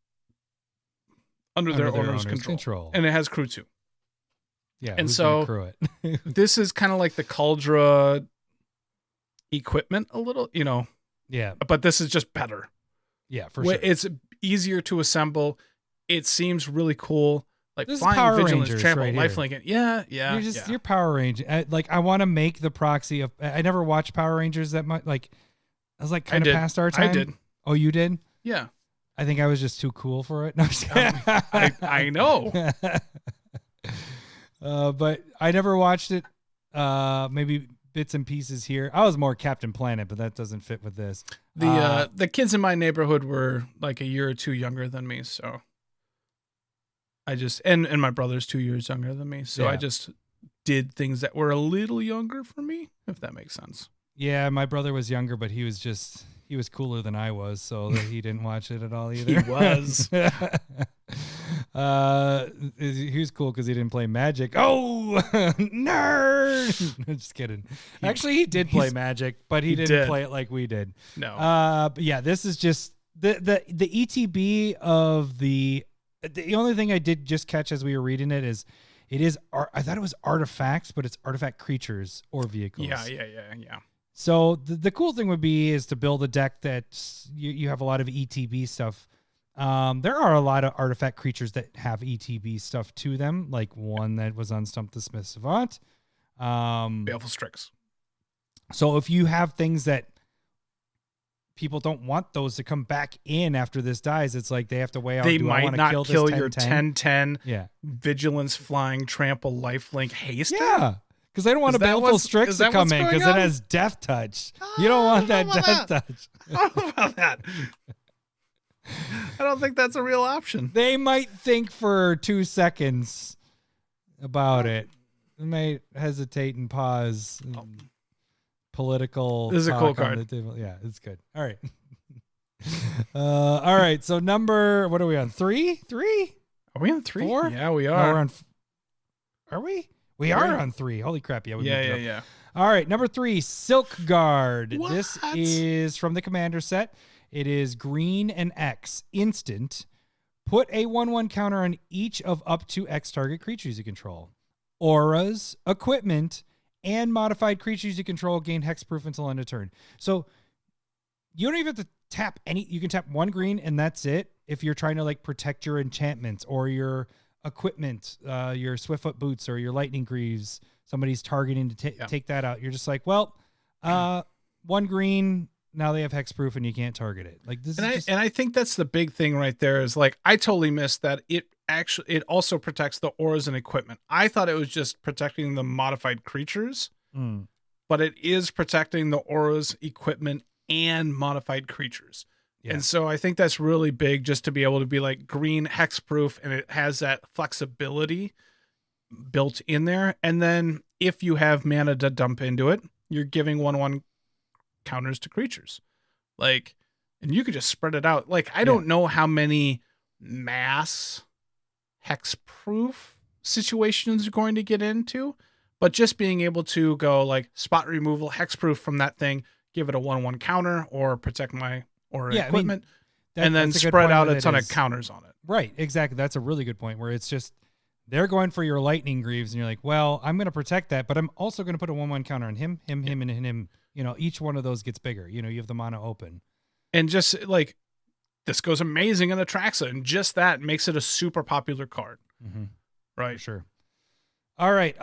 under their owner's control. And it has crew 2. Yeah, and so crew it? This is kind of like the Cauldra equipment a little, Yeah, but this is just better. Yeah, for sure. It's easier to assemble. It seems really cool. Like This is flying, Power vigilance, Rangers trample, right here. lifelink. Yeah, yeah. You're just yeah. your Power Ranger. I want to make the proxy of. I never watched Power Rangers that much. Like, I was like kind of did. past our time. I did. Oh, you did? Yeah. I think I was just too cool for it. No, I'm just kidding. I know. But I never watched it. Maybe bits and pieces here. I was more Captain Planet, but that doesn't fit with this. The kids in my neighborhood were like a year or two younger than me, so I just and my brother's 2 years younger than me, so Yeah. I just did things that were a little younger for me, if that makes sense. Yeah, my brother was younger, but he was cooler than I was, so that he didn't watch it at all either. He was. He was cool because he didn't play Magic. Oh, nerd! I'm just kidding. Actually, he did play Magic, but he didn't play it like we did. No. But yeah, this is just the ETB of the only thing I did just catch as we were reading it is I thought it was artifacts, but it's artifact creatures or vehicles. Yeah. So the cool thing would be is to build a deck that you have a lot of ETB stuff. There are a lot of artifact creatures that have ETB stuff to them, like one that was on Stump the Smith Savant. Baleful Strix. So if you have things that people don't want those to come back in after this dies, it's like they have to weigh out. They do I might wanna not kill this your 10/10 Yeah. vigilance, flying, trample, lifelink, haste. Yeah. Because I don't want Is a that Baleful what's- Strix is to that come what's in going because it on? has Death Touch. You don't want that I don't know Death about Touch. I don't know about that. I don't think that's a real option. They might think for 2 seconds about it. They might hesitate and pause. Political. This is a cool talk on card. the table. Yeah, it's good. All right. All right. So what are we on? 3? Are we on 3? 4? Yeah, we No, are. we're on. Are we? We are on 3. Holy crap! Yeah. We moved it up. Yeah. All right, number 3, Silk Guard. What? This is from the Commander set. It is green and X, instant. Put a 1/1 counter on each of up to X target creatures you control. Auras, equipment, and modified creatures you control gain hexproof until end of turn. So you don't even have to tap any. You can tap 1 green and that's it. If you're trying to like protect your enchantments or your equipment, your Swiftfoot boots or your lightning greaves, somebody's targeting to take that out. You're just like, well, 1 green. Now they have hexproof and you can't target it. Like this And I think that's the big thing right there is like I totally missed that it also protects the auras and equipment. I thought it was just protecting the modified creatures, but it is protecting the auras, equipment, and modified creatures. Yeah. And so I think that's really big just to be able to be like green hexproof and it has that flexibility built in there. And then if you have mana to dump into it, you're giving 1/1 counters to creatures. Like, and you could just spread it out. Like, I don't know how many mass hexproof situations you're going to get into, but just being able to go like spot removal, hexproof from that thing, give it a 1/1 counter or protect my or equipment, and then spread out a ton of counters on it. Right, exactly. That's a really good point where it's just they're going for your lightning greaves and you're like, well, I'm going to protect that, but I'm also going to put a 1/1 counter on him, and him. You know, each one of those gets bigger. You know, you have the mana open. And just like this goes amazing in Atraxa, and just that makes it a super popular card. Right. For sure. All right.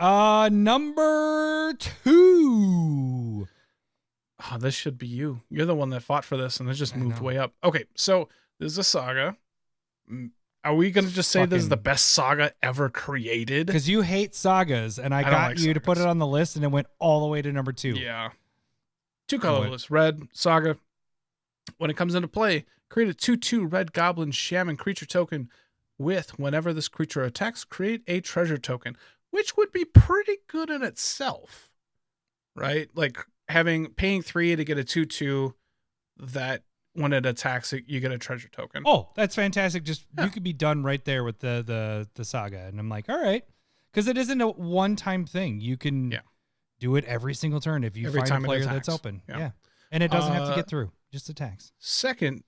Number 2. Oh, this should be you. You're the one that fought for this, and it just moved way up. Okay, so this is a saga. Are we going to just say this is the best saga ever created? Because you hate sagas, and I got like you to put sagas. it on the list, and it went all the way to number 2. Yeah. 2 colorless, red, saga. When it comes into play, create a 2/2 red goblin shaman creature token with, whenever this creature attacks, create a treasure token, which would be pretty good in itself, right? Like paying 3 to get a 2/2 that when it attacks it, you get a treasure token. Oh, that's fantastic. Just you could be done right there with the saga. And I'm like, all right. Because it isn't a one-time thing. You can do it every single turn if you Every find time a it player attacks. that's open. Yeah. Yeah. And it doesn't have to get through. Just attacks. Second,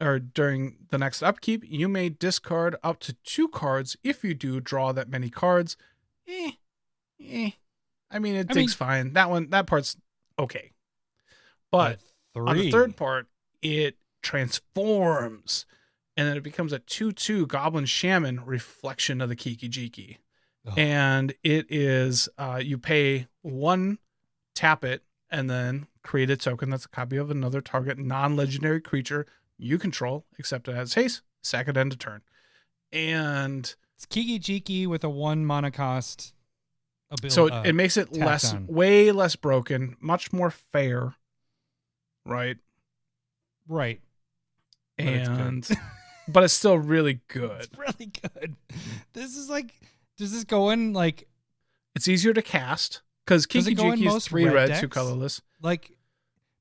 or during the next upkeep, you may discard up to 2 cards. If you do, draw that many cards. I mean, it digs fine. That part's okay. But on the third part, it transforms and then it becomes a 2/2 Goblin Shaman, Reflection of the Kiki-Jiki. Oh. And it is you pay 1, tap it, and then create a token that's a copy of another target non-legendary creature you control, except it has haste, sack it end of turn. And It's Kiki-Jiki with a 1 mana cost. so it makes it way less broken, much more fair, right? Right. And but it's still really good. It's really good. This is like, does this go in like? It's easier to cast because Kiki-Jiki is 3 red, 2 colorless. Like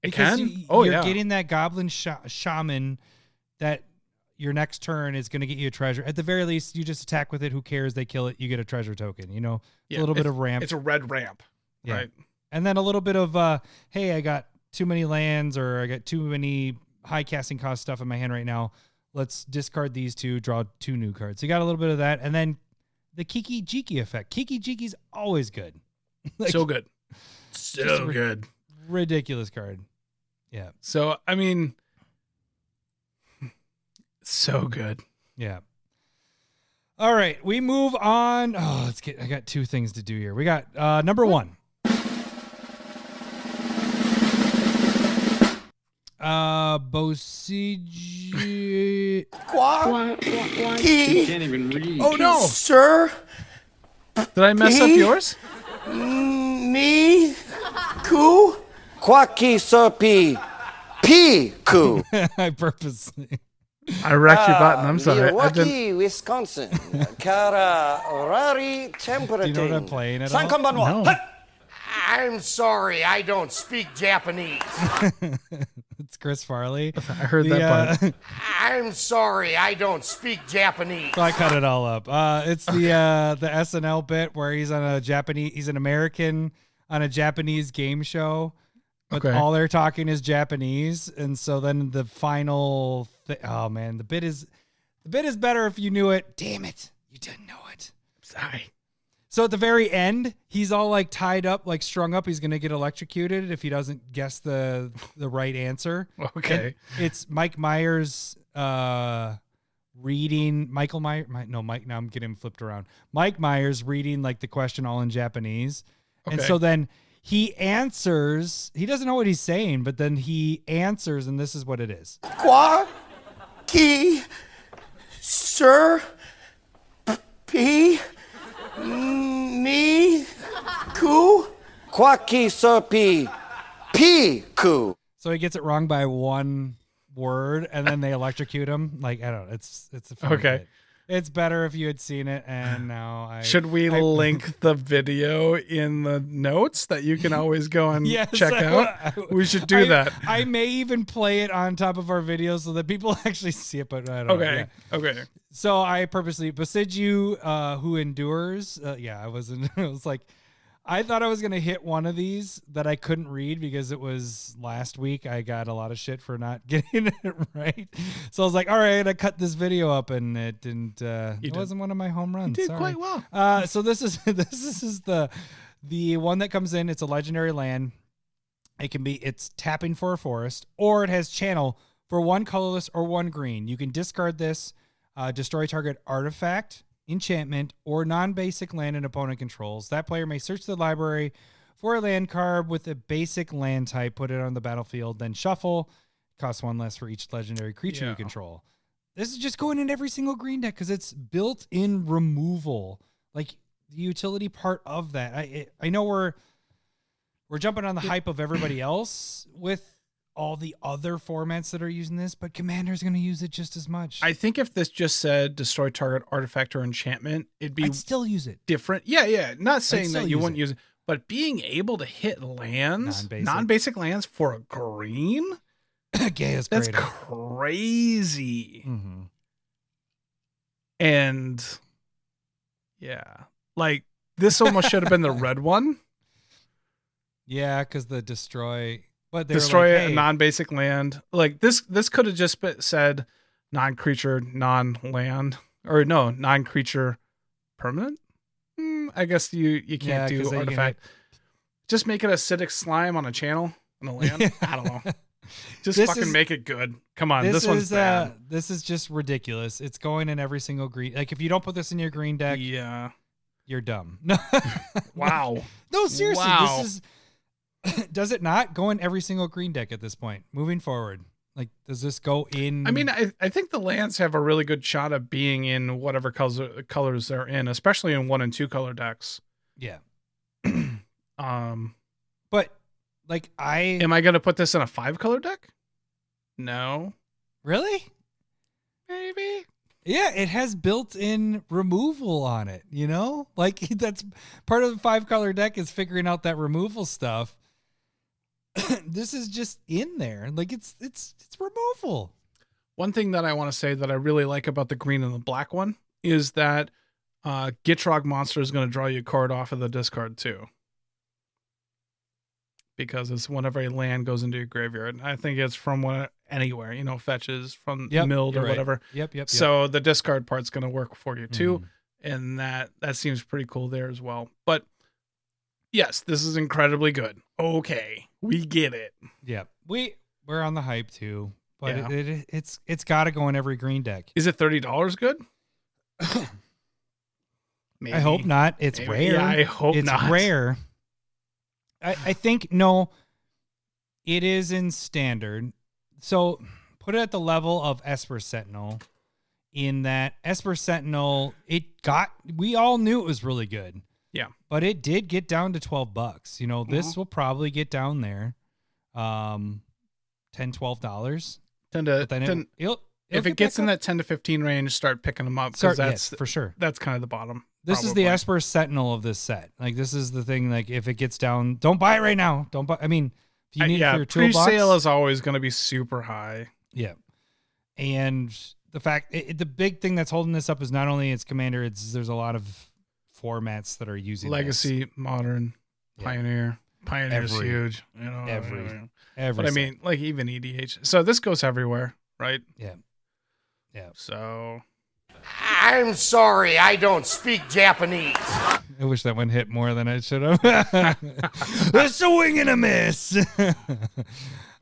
it because can. You're getting that Goblin Shaman that your next turn is going to get you a treasure. At the very least, you just attack with it. Who cares? They kill it. You get a treasure token. You know, a little bit of ramp. It's a red ramp, right? And then a little bit of hey, I got too many lands or I got too many high casting cost stuff in my hand right now. Let's discard these 2, draw 2 new cards. So you got a little bit of that, and then the Kiki-Jiki effect. Kiki-Jiki's always good. Like, so good. So good. Ridiculous card. Yeah. So, I mean, so good. Yeah. All right. We move on. Oh, I got 2 things to do here. We got number 1. Bosiji. He can't even read. Oh, no. Sir, Did I mess up yours? me, ku, Quaki Serpi P-Ku. I purposely. I wrecked your button. I'm sorry. Milwaukee, Wisconsin. Kara Rari Temperature. Do you know what I'm playing at all? Sankambanwa. No. I'm sorry, I don't speak Japanese. It's Chris Farley. I heard that part. I'm sorry, I don't speak Japanese. So I cut it all up. It's the SNL bit where he's an American on a Japanese game show, but Okay. all they're talking is Japanese, and so then the final. Oh man, the bit is better if you knew it. Damn it, you didn't know it. Sorry. So at the very end, he's all like tied up, like strung up. He's gonna get electrocuted if he doesn't guess the right answer. Okay. And it's Mike Myers reading Michael Myers. Now I'm getting flipped around. Mike Myers reading like the question all in Japanese, and Okay. so then he answers. He doesn't know what he's saying, but then he answers, and this is what it is. kwa, ki, sir, p, me, ku. Quaki Serpi P-Ku. So he gets it wrong by 1 word, and then they electrocute him. Like I don't know. It's a funny Okay. bit. It's better if you had seen it, and now Should we link the video in the notes that you can always go and Yes, check out? We should do that. I may even play it on top of our videos so that people actually see it, but I don't know. Okay. Yeah. Okay. So I purposely Bosiju, who endures. I wasn't. I was like, I thought I was gonna hit one of these that I couldn't read because it was last week. I got a lot of shit for not getting it right. So I was like, all right, I cut this video up, and it didn't. It wasn't one of my home runs. You did Sorry. quite well. So this is the one that comes in. It's a legendary land. It's tapping for a forest, or it has channel for 1 colorless or 1 green. You can discard this, destroy target artifact, enchantment, or non-basic land an opponent controls. That player may search the library for a land card with a basic land type, put it on the battlefield, then shuffle. Costs 1 less for each legendary creature you control. This is just going in every single green deck because it's built-in removal. Like the utility part of that. I know we're jumping on the hype of everybody else with all the other formats that are using this, but Commander's going to use it just as much. I think if this just said destroy target artifact or enchantment, I'd still use it. different. Yeah. Not saying still that you use wouldn't it. use it, but being able to hit lands, Non-basic. non-basic lands for a green, Gaia's that's Crater. crazy. Mm-hmm. And yeah, like this almost should have been the red one. Yeah, because the destroy. But they Destroy were like, a hey, non-basic land. Like this could have just said non-creature, non-land, or no, non-creature permanent. I guess you can't 'cause do then you can artifact. Just make it acidic slime on a channel on a land. I don't know. Just This fucking is- make it good. Come on, this one's bad. This is just ridiculous. It's going in every single green. Like if you don't put this in your green deck, Yeah. you're dumb. Wow. No, seriously, Wow. this is. Does it not go in every single green deck at this point? Moving forward, like does this go in? I mean, I think the lands have a really good shot of being in whatever colors they're in, especially in 1 and 2 color decks. yeah. Um, But like am I going to put this in a 5 color deck? No. really. Maybe. Yeah, it has built-in removal on it, you know? Like that's part of the 5-color deck is figuring out that removal stuff. This is just in there. Like it's removal. One thing that I want to say that I really like about the green and the black one is that Gitrog Monster is going to draw you a card off of the discard too. Because it's whenever a land goes into your graveyard. I think it's from anywhere, fetches from milled or you're right. whatever. Yep. So the discard part's going to work for you too. And that seems pretty cool there as well. But yes, this is incredibly good. Okay, we get it. Yeah. We're on the hype too. But Yeah. it's got to go in every green deck. Is it $30 good? Maybe. I hope not. It's Maybe. rare. Yeah, I hope it's not. rare. I think no. It is in standard. So put it at the level of Esper Sentinel. In that Esper Sentinel, we all knew it was really good. Yeah. But it did get down to $12. This will probably get down there. $10, $12. But then it'll if it get gets back in up. that 10 to 15 range, start picking them up because Yes, for sure. That's kind of the bottom. This is the probably. Esper Sentinel of this set. Like this is the thing. Like if it gets down, don't buy it right now. Don't buy. I mean, if you need it for your toolbox, pre-sale is always going to be super high. yeah. And the fact, the big thing that's holding this up is not only its Commander. There's a lot of formats that are using Legacy, Modern, Yeah. Pioneer. Pioneer's Every- huge. every But I mean, like even EDH. So this goes everywhere, right? this. Yeah. So I'm sorry, I don't speak Japanese. I wish that one hit more than it should have. It's a wing and a miss.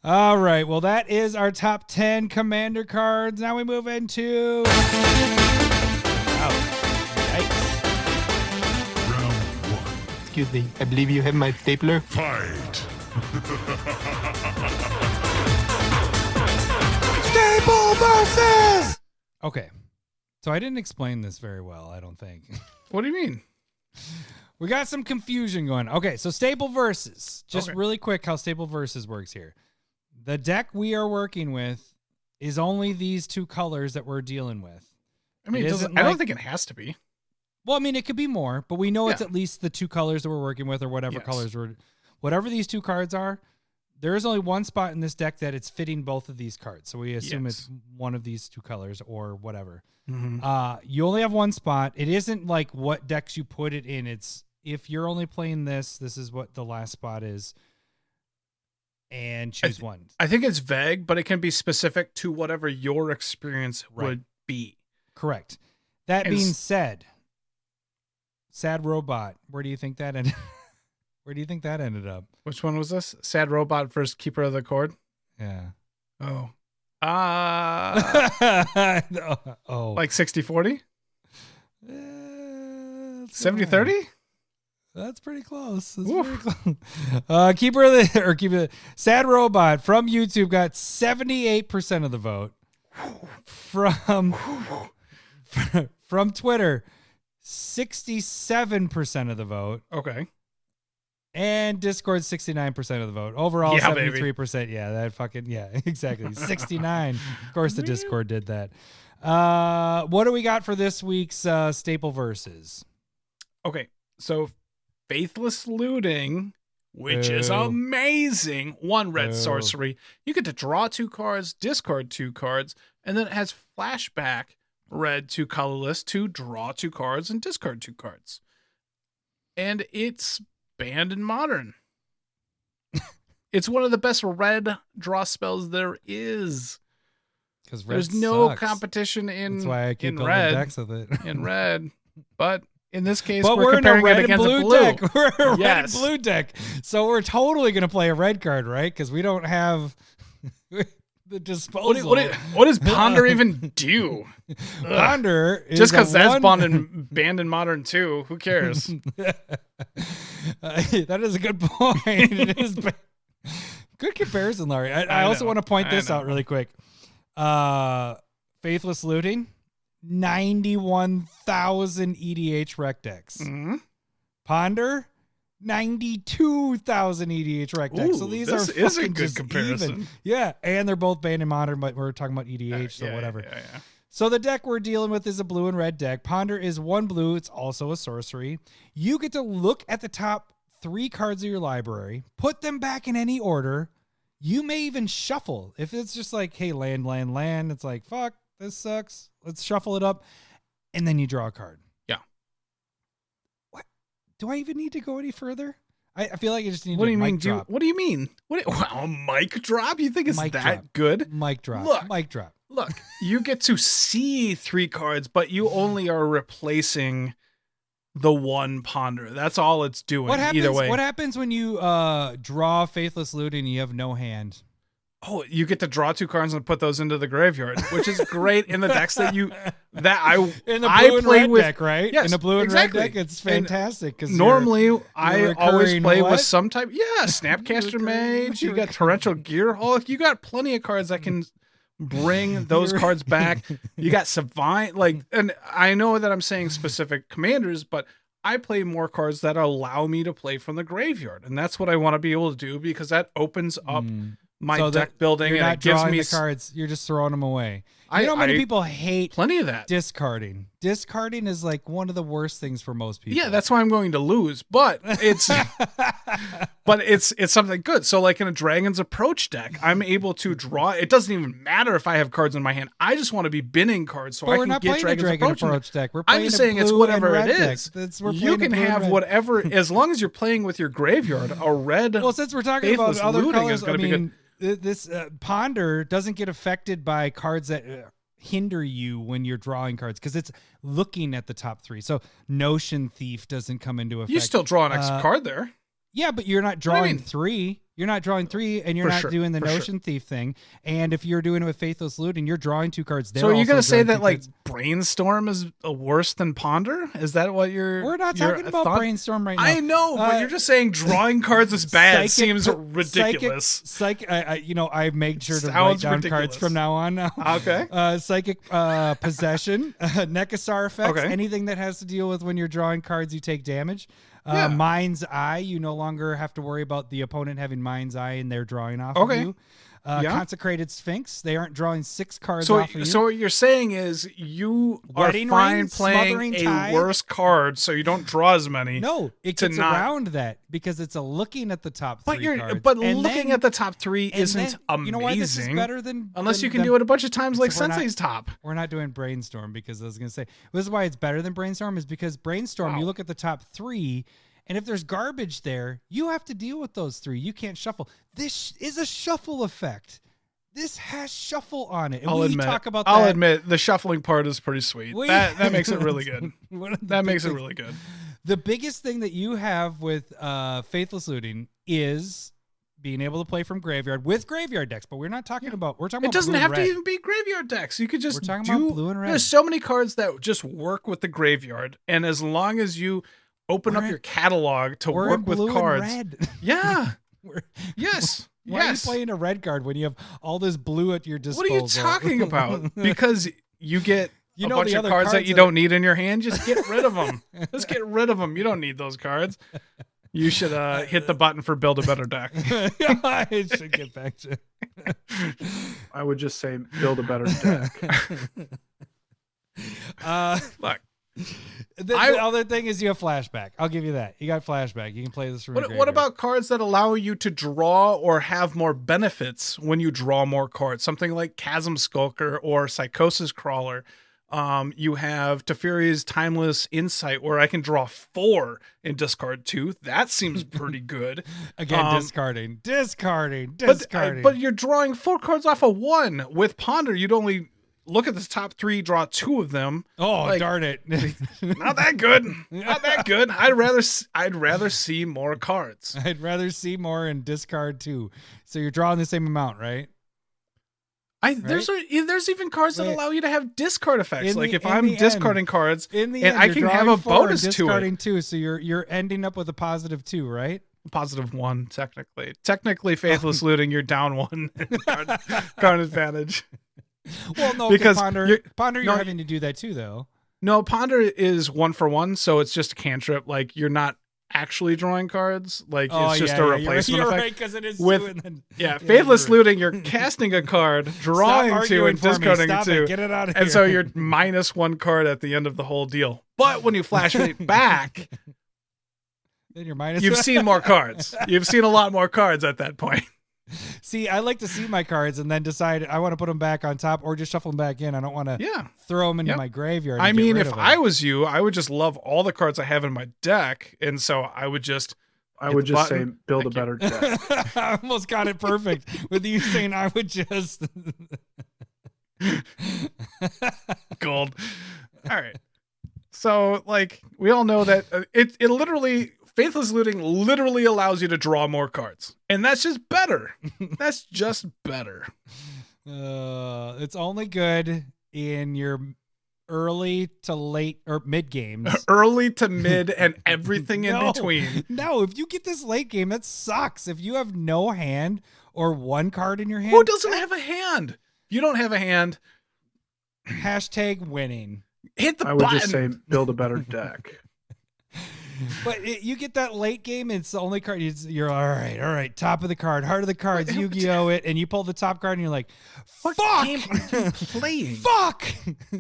All right. Well, that is our top 10 Commander cards. Now we move into. Yikes. Excuse me, I believe you have my stapler. Fight. Staple versus. Okay. So I didn't explain this very well, I don't think. what do you mean? We got some confusion going. Okay, so Staple Versus. Just Okay. really quick how Staple Versus works here. The deck we are working with is only these 2 colors that we're dealing with. I mean, It it isn't I don't like- think it has to be. Well, I mean, it could be more, but we know it's Yeah. at least the 2 colors that we're working with or whatever Yes. colors we're... Whatever these 2 cards are, there is only one spot in this deck that it's fitting both of these cards. So we assume Yes. it's one of these 2 colors or whatever. Mhm. You only have one spot. It isn't like what decks you put it in. It's if you're only playing this is what the last spot is. And choose one. I think it's vague, but it can be specific to whatever your experience Right. would be. Correct. That And being s- said, Sad Robot, where do you think that ended? Where do you think that ended up? Which one was this? Sad Robot versus Keeper of the Cord? Yeah. Oh. Oh. Like 60-40? That's 70-30? That's pretty close. That's Oof. pretty close. Keeper of Sad Robot from YouTube got 78% of the vote. From Twitter, 67% of the vote. Okay. And Discord, 69% of the vote. Overall, Yeah, baby. 73%. Yeah, that fucking, yeah, exactly. 69. Of course, the Discord did that. What do we got for this week's Staple Versus? Okay. So Faithless Looting, which is Boo. amazing. 1 red Boo. sorcery. You get to draw 2 cards, discard 2 cards, and then it has flashback red to colorless to draw 2 cards and discard 2 cards. And it's banned in Modern. It's one of the best red draw spells there is. Because There's no competition in, That's why I keep in building red. decks with it. In red. But in this case, But we're we're in a comparing red it and against blue, a blue. deck. We're a red Yes. and blue deck. So we're totally going to play a red card, right? Because we don't have The disposal. What does Ponder even do? Ponder is just because that's one... banned in Modern 2. Who cares? That is a good point. It is good comparison, Larry. I also want to point this out really quick. Faithless Looting, 91,000 EDH rec decks. Mm-hmm. Ponder, 92,000 EDH rec decks. So these are is a good comparison. Even. Yeah, and they're both banned in Modern, but we're talking about EDH, so whatever. Yeah. So the deck we're dealing with is a blue and red deck. Ponder is 1 blue. It's also a sorcery. You get to look at the top 3 cards of your library, put them back in any order. You may even shuffle. If it's just like, hey, land, it's like, fuck, this sucks. Let's shuffle it up. And then you draw a card. Yeah. What? Do I even need to go any further? I feel like I just need what to do you mean? drop. What do you mean? A mic drop? You think it's Mic that drop. good? Mic drop. Look. Mic drop. Look, you get to see 3 cards, but you only are replacing the 1 Ponder. That's all it's doing. What happens, either way. What happens when you draw Faithless Looting and you have no hand? Oh, you get to draw 2 cards and put those into the graveyard, which is great in the decks that in the blue I and play red with. deck, right? Yes, in the blue and exactly. red deck, it's fantastic. Because normally I always play what? with some type. Yeah, Snapcaster Mage. You got Torrential Gearhulk. You got plenty of cards that can bring those cards back. You got Savant. And I know that I'm saying specific commanders, but I play more cards that allow me to play from the graveyard, and that's what I want to be able to do because that opens up my deck building, and it gives me the cards. You're just throwing them away. You know how many people hate plenty of that. Discarding. Discarding is like one of the worst things for most people. Yeah, that's why I'm going to lose. But it's it's something good. So like in a Dragon's Approach deck, I'm able to draw. It doesn't even matter if I have cards in my hand. I just want to be binning cards so I can get Dragon's Approach deck. We're I'm playing just saying it's whatever it is. You can have red. whatever as long as you're playing with your graveyard. A red. Well, since we're talking Faithless about other Looting colors, is going to be good. This Ponder doesn't get affected by cards that hinder you when you're drawing cards because it's looking at the top 3. So Notion Thief doesn't come into effect. You still draw an extra card there. Yeah, but you're not drawing 3. You're not drawing 3, and you're not doing the Notion Thief thing. And if you're doing it with Faithless Looting, you're drawing 2 cards. So are you going to say that like Brainstorm is worse than Ponder? Is that what you're? We're not talking about Brainstorm right now. I know, but you're just saying drawing cards is bad. Seems ridiculous. I made sure to write down cards from now on. Okay. Psychic Possession, Nekasar effects, anything that has to deal with when you're drawing cards, you take damage. Mind's Eye, you no longer have to worry about the opponent having Mind's Eye and they're drawing off of you. Consecrated Sphinx, they aren't drawing 6 cards off of you. So what you're saying is you Wedding are fine Ring, playing Smothering a Tide. worse card so you don't draw as many. No, it gets around that because it's a looking at the top 3 cards. But looking at the top 3 isn't amazing. You know why this is better than unless you can do it a bunch of times like Sensei's top. We're not doing Brainstorm because I was going to say this is why it's better than Brainstorm is because Brainstorm you look at the top 3. And if there's garbage there, you have to deal with those 3. You can't shuffle. This is a shuffle effect. This has shuffle on it. And I'll admit the shuffling part is pretty sweet. That makes it really good. That makes it really good. The biggest thing that you have with Faithless Looting is being able to play from graveyard with graveyard decks. But we're not talking about. We're talking about. It doesn't blue have and to red. even be graveyard decks. You could just we're talking about blue and red. There's so many cards that just work with the graveyard, and as long as you open up your catalog to work with cards. And red. Yeah. Yes. Why are you playing a red card when you have all this blue at your disposal? What are you talking about? Because you get a bunch of cards that you don't need in your hand. Just get rid of them. Just get rid of them. You don't need those cards. You should hit the button for build a better deck. I should get back to I would just say build a better deck. Look. The other thing is you have flashback. I'll give you that. You got flashback. You can play this from What about cards that allow you to draw or have more benefits when you draw more cards? Something like Chasm Skulker or Psychosis Crawler. You have Teferi's Timeless Insight where I can draw 4 and discard 2. That seems pretty good. Again, discarding. But you're drawing 4 cards off of 1. With Ponder, you'd only look at the top 3, draw 2 of them. Oh, darn it. Not that good. Not that good. I'd rather see more cards. I'd rather see more and discard 2. So you're drawing the same amount, right? There's even cards that Wait. allow you to have discard effects. In Like the- if in I'm the discarding end. cards In the and end, I you're can have drawing a 4 and bonus to it. discarding 2, so you're ending up with a +2, right? +1 technically. Technically, Faithless Looting, you're down 1 card advantage. Well, no, Because because Ponder, you're no, having to do that too, though. No, Ponder is 1 for 1, so it's just a cantrip. Like you're not actually drawing cards. Like it's just a replacement you're effect. right, because it is With 2 and then Faithless you're right. Looting, you're casting a card, drawing 2 arguing and for me. discarding Stop 2. it. Get it out of And here. so you're -1 card at the end of the whole deal. But when you flash it back, then you're minus. you've seen more cards. You've seen a lot more cards at that point. See, I like to see my cards and then decide I want to put them back on top or just shuffle them back in. I don't want to throw them into my graveyard. I and get mean, rid if of them. I was you, I would just love all the cards I have in my deck, and so I would just say build a better deck. I almost got it perfect with you saying I would just gold. All right. So, like, we all know that it literally, Faithless Looting literally allows you to draw more cards. And that's just better. That's just better. It's only good in your early to late or mid games. Early to mid and everything in No. between. No, if you get this late game, that sucks. If you have no hand or 1 card in your hand. Who doesn't have a hand? If you don't have a hand, hashtag winning. Hit the I button. would just say build a better deck. But you get that late game, it's the only card. You're all right. Top of the card, heart of the cards, Yu-Gi-Oh! It, and you pull the top card, and you're like, "Fuck!" What game are you playing? Fuck!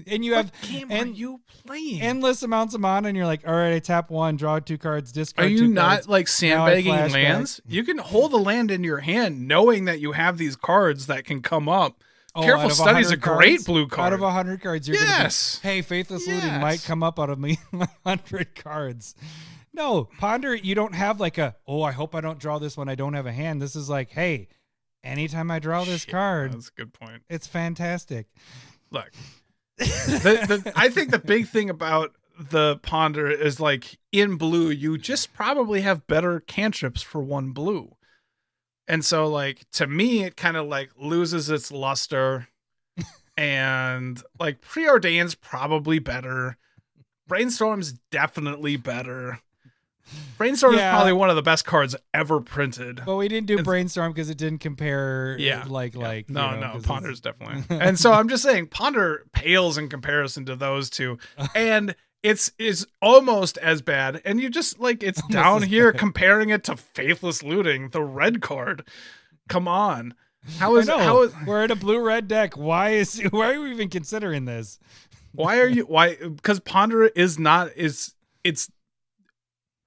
And you have are you playing? endless amounts of mana, and you're like, "All right, I tap 1, draw 2 cards, discard." Are 2 you not cards. like Now I sandbagging flashback. lands? You can hold a land in your hand knowing that you have these cards that can come up. Oh, Careful out of Study is a 100 great cards? blue card. Out of 100 cards, you're Yes. gonna be, hey, Faithless Looting Yes. might come up out of my 100 cards. No, Ponder, you don't have like I hope I don't draw this when I don't have a hand. This is like, hey, anytime I draw this card, That's a good point. it's fantastic. Look, I think the big thing about the Ponder is like in blue, you just probably have better cantrips for 1 blue. And so like, to me, it kind of like loses its luster and like Preordain's probably better. Brainstorm's definitely better. Brainstorm is probably one of the best cards ever printed. But we didn't do Brainstorm because it didn't compare. No, Ponder's definitely. And so I'm just saying Ponder pales in comparison to those two. And it's almost as bad. And you just like, it's Almost down as here bad. comparing it to Faithless Looting, the red card. Come on. How is we're in a blue-red deck? Why are we even considering this? because Ponder is it's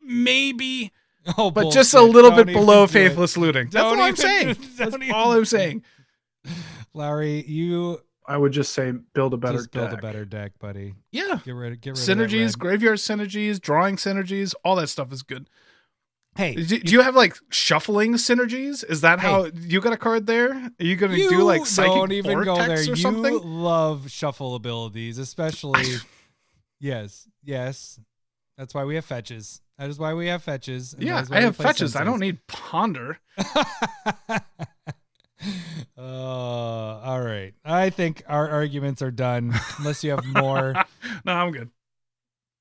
maybe but just a bullshit. little Don't bit below even do it. Faithless Looting. That's Don't all I'm even- saying. don't That's even all I'm saying. Lowery, I would just say build a better just deck. build a better deck, buddy. Yeah. Get rid of that Synergies, red. graveyard synergies, drawing synergies, all that stuff is good. Hey, Do you have like shuffling synergies? Is that how you got a card there? Are you gonna do like psychic don't even go there. vortex or You something? love shuffle abilities, especially. yes. That's why we have fetches. That is why we have fetches. and that Yeah, is why I we have play fetches. I senses. don't need Ponder. All right. I think our arguments are done. Unless you have more. No, I'm good.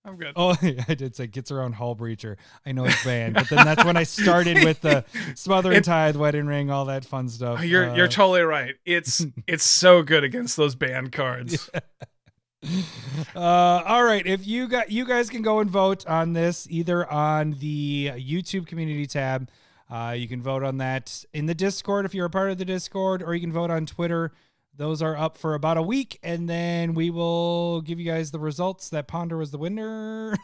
I'm good. Oh, I did say gets around Hull Breacher. I know it's banned, but then that's when I started with the Smothering Tithe, Wedding Ring, all that fun stuff. You're totally right. It's so good against those banned cards. All right. If you guys can go and vote on this either on the YouTube community tab. You can vote on that in the Discord if you're a part of the Discord, or you can vote on Twitter. Those are up for about a week, and then we will give you guys the results that Ponder was the winner.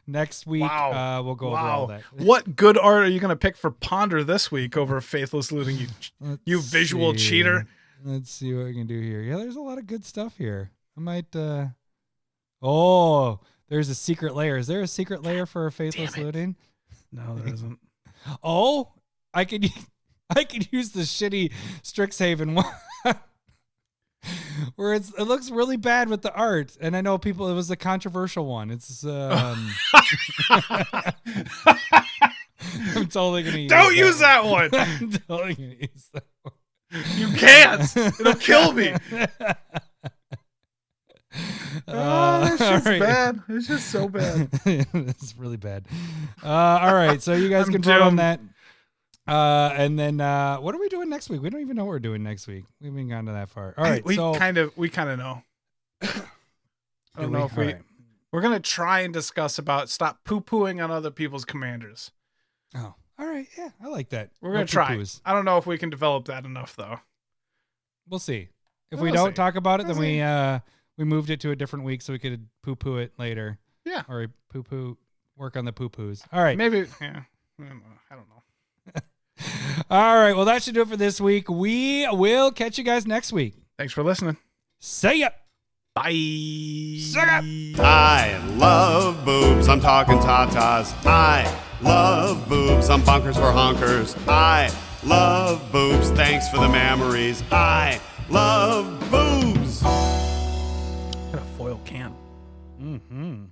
Next week, we'll go over all that. What good art are you going to pick for Ponder this week over Faithless Looting, you visual see. cheater? Let's see what we can do here. Yeah, there's a lot of good stuff here. I might oh, there's a secret layer. Is there a secret layer for a Faithless Looting? No, there isn't. Oh, I could use the shitty Strixhaven one where it looks really bad with the art, and I know it was a controversial one. It's I'm totally gonna use Don't use that one. I'm totally gonna use that one. You can't. It'll kill me. That shit's all right. bad. It's just so bad. It's really bad. All right, so you guys I'm can vote on doomed. that. And then what are we doing next week? We don't even know what we're doing next week. We haven't gotten to that far. All right, we so kind of know. I don't know if All right. we're gonna try and discuss about stop poo-pooing on other people's commanders. Oh, all right, yeah, I like that. We're gonna No try. poo-poos. I don't know if we can develop that enough though. We'll see. If We'll we don't see. talk about it, then We'll we moved it to a different week so we could poo-poo it later. Yeah. Or poo-poo work on the poo-poos. All right. Maybe. Yeah. I don't know. All right. Well, that should do it for this week. We will catch you guys next week. Thanks for listening. See ya. Bye. See ya. I love boobs. I'm talking tatas. I love boobs. I'm bonkers for honkers. I love boobs. Thanks for the memories. I love boobs. Got a foil can. Mm-hmm.